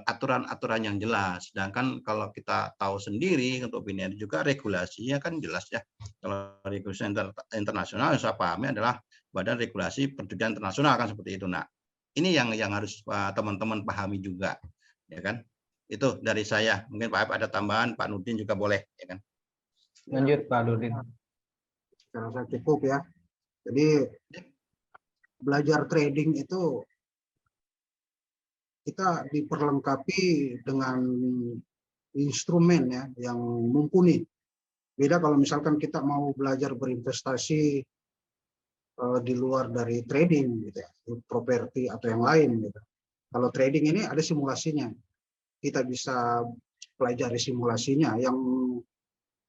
aturan-aturan yang jelas. Sedangkan kalau kita tahu sendiri untuk binary juga regulasinya kan jelas ya. Kalau regulasi internasional yang saya pahami adalah Badan Regulasi Perjudian Internasional kan seperti itu. Nah, ini yang harus teman-teman pahami juga, ya kan? Itu dari saya. Mungkin Pak Aib ada tambahan, Pak Nurdin juga boleh, ya kan? Lanjut Pak Nurdin. Saya rasa cukup ya. Jadi belajar trading itu kita diperlengkapi dengan instrumen ya yang mumpuni. Beda kalau misalkan kita mau belajar berinvestasi di luar dari trading gitu ya, properti atau yang lain gitu. Kalau trading ini ada simulasinya. Kita bisa pelajari simulasinya yang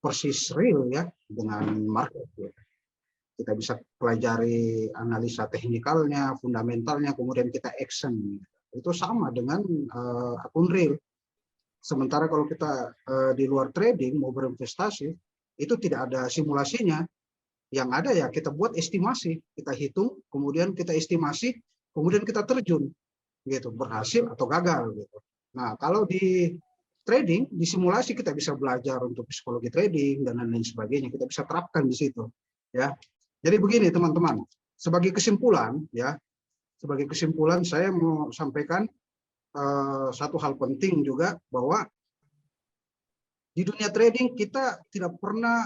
persis real ya dengan market gitu. Kita bisa pelajari analisa teknikalnya, fundamentalnya, kemudian kita action. Itu sama dengan akun real. Sementara kalau kita di luar trading mau berinvestasi, itu tidak ada simulasinya. Yang ada ya kita buat estimasi, kita hitung, kemudian kita estimasi, kemudian kita terjun, gitu, berhasil atau gagal, gitu. Nah, kalau di trading, di simulasi kita bisa belajar untuk psikologi trading dan lain-lain sebagainya, kita bisa terapkan di situ, ya. Jadi begini teman-teman, sebagai kesimpulan, ya, sebagai kesimpulan saya mau sampaikan satu hal penting juga bahwa di dunia trading kita tidak pernah,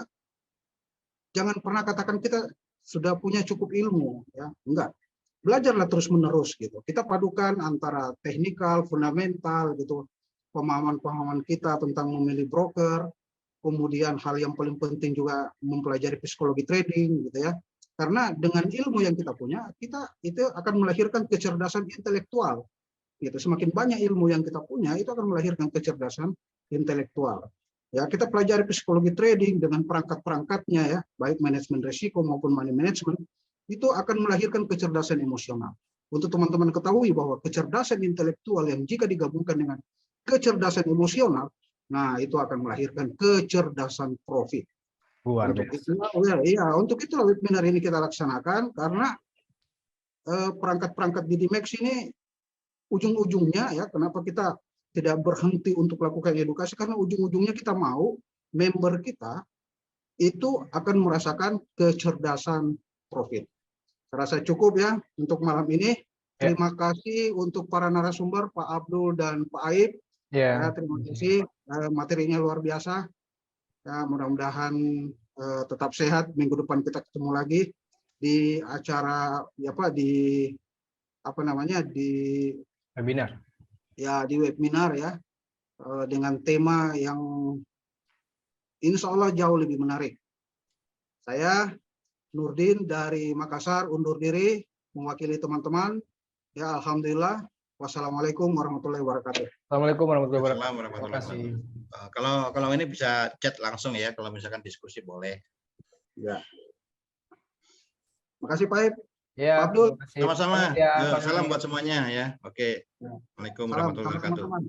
jangan pernah katakan kita sudah punya cukup ilmu, ya, enggak. Belajarlah terus-menerus gitu. Kita padukan antara teknikal, fundamental gitu, pemahaman-pemahaman kita tentang memilih broker, kemudian hal yang paling penting juga mempelajari psikologi trading gitu ya. Karena dengan ilmu yang kita punya, kita itu akan melahirkan kecerdasan intelektual. Gitu. Semakin banyak ilmu yang kita punya, itu akan melahirkan kecerdasan intelektual. Ya, kita pelajari psikologi trading dengan perangkat-perangkatnya ya, baik manajemen risiko maupun money management, itu akan melahirkan kecerdasan emosional. Untuk teman-teman ketahui bahwa kecerdasan intelektual yang jika digabungkan dengan kecerdasan emosional, Nah, itu akan melahirkan kecerdasan profit. Luar Untuk biasa. itu, untuk itu webinar ini kita laksanakan karena perangkat-perangkat Bidimex ini ujung-ujungnya ya, kenapa kita tidak berhenti untuk lakukan edukasi, karena ujung-ujungnya kita mau member kita itu akan merasakan kecerdasan profit. Saya rasa cukup ya untuk malam ini. Terima kasih untuk para narasumber, Pak Abdul dan Pak Aib. Ya. Terima kasih, materinya luar biasa. Ya, mudah-mudahan tetap sehat. Minggu depan kita ketemu lagi di acara di Webinar. Ya, di webinar ya, dengan tema yang insya Allah jauh lebih menarik. Saya Nurdin dari Makassar undur diri mewakili teman-teman. Ya, alhamdulillah. Wassalamualaikum warahmatullahi wabarakatuh. Assalamualaikum warahmatullahi Waalaikumsalam wabarakatuh. warahmatullahi Terima kasih. wabarakatuh. Kalau ini bisa chat langsung ya, kalau misalkan diskusi boleh. Ya. Makasih Pak Ip. Ya, Pak Abdul. Sama-sama. Ya, Salam buat semuanya ya. Oke. Waalaikumsalam warahmatullahi wabarakatuh. Teman-teman.